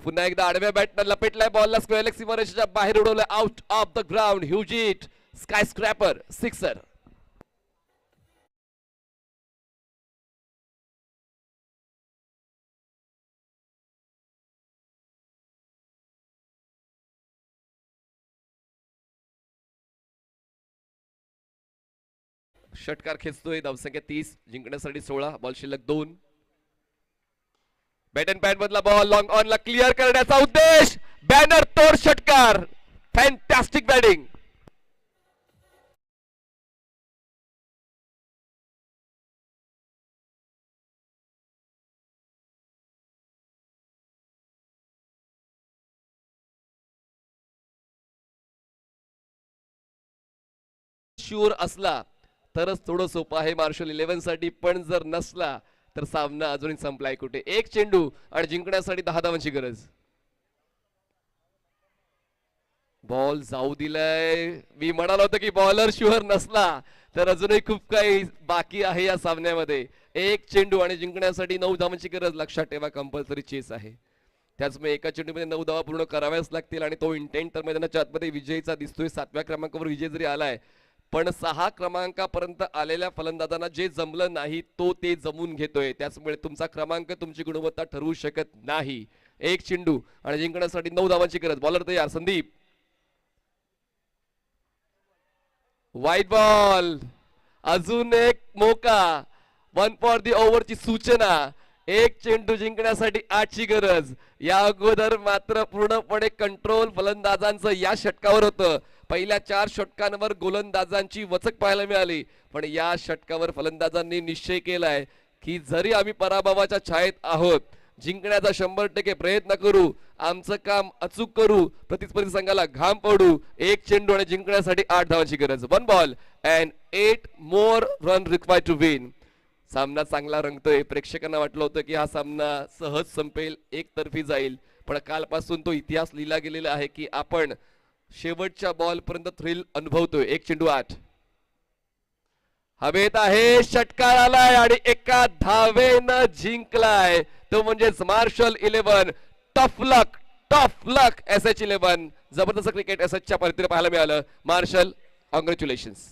पुन्हा एकदा आडव्या बॅटनं लपेटलाय बॉलला. स्क्वेअर लेग सीमारेषेच्या बाहेर उडवलंय. Out of the ground. Huge hit. Skyscraper sixer. षटकार खेचतोय. धावसंख्या 30. जिंकण्यासाठी 16. बॉल शिल्लक 2. बॅट अँड पॅड मधला बॉल लॉंग ऑन ला क्लिअर करण्याचा उद्देश. बॅनर तोड षटकार. Fantastic batting. शुअर असला तरच थोडं सोपं आहे मार्शल 11 साठी, पण जर नसला तर सामना अजूनही संपलाय कुठे. एक चेंडू आणि जिंकण्यासाठी 10 धावांची गरज. बॉल जाऊ दिलाय. मी म्हणालो होतो की बॉलर शुअर नसला तर अजूनही खूप काही बाकी आहे या सामन्यामध्ये. एक चेंडू आणि जिंकण्यासाठी 9 धावांची गरज. लक्षात ठेवा कंपल्सरी चेस आहे, त्याचमुळे एका चेंडूमध्ये 9 धावा पूर्ण कराव्याच लागतील आणि तो इंटेंट तर मैदानाच्या आतमध्ये विजयीचा दिसतोय. 7व्या क्रमांकावर विजय जरी आलाय पण 6 क्रमांकापर्यंत आलेल्या फलंदाजांना जे जमलं नाही तो ते जमून घेतोय. त्याचमुळे तुमचा क्रमांक तुमची गुणवत्ता ठरवू शकत नाही. एक चेंडू आणि जिंकण्यासाठी 9 धावांची गरज. बॉलर तयार. संदीप. वाईट बॉल. अजून एक मोका. 1 फॉर दी ओव्हरची सूचना. एक चेंडू जिंकण्यासाठी 8 ची गरज. या अगोदर मात्र पूर्णपणे कंट्रोल फलंदाजांचं या षटकावर होतं. पहिल्या 4 षटकांवर गोलंदाजांची वचक पाहायला मिळाली, पण या षटकावर फलंदाजांनी निश्चय केलाय की जरी आम्ही पराभवाच्या छायेत आहोत, जिंकण्याचा 100% प्रयत्न करू, आमचं काम अचूक करू, प्रतिस्पर्धी संघाला घाम पडू. एक चेंडू आणि जिंकण्यासाठी 8 धावांची गरज. 1 ball and 8 more run required to win. सामना चांगला रंगतोय. प्रेक्षकांना वाटलं होतं की हा सामना सहज संपेल, एकतर्फी जाईल, पण कालपासून तो इतिहास लिहिला गेलेला आहे की आपण शेवटच्या बॉल पर्यंत थ्रिल अनुभवतोय. एक चेंडू 8. हवेत आहे, षटकार आलाय आणि एका धावेनं जिंकलाय. तो म्हणजेच Marshal 11. Tough luck S H 11. जबरदस्त क्रिकेट एस एचच्या पार्टीला पाहायला मिळालं. Marshal, congratulations.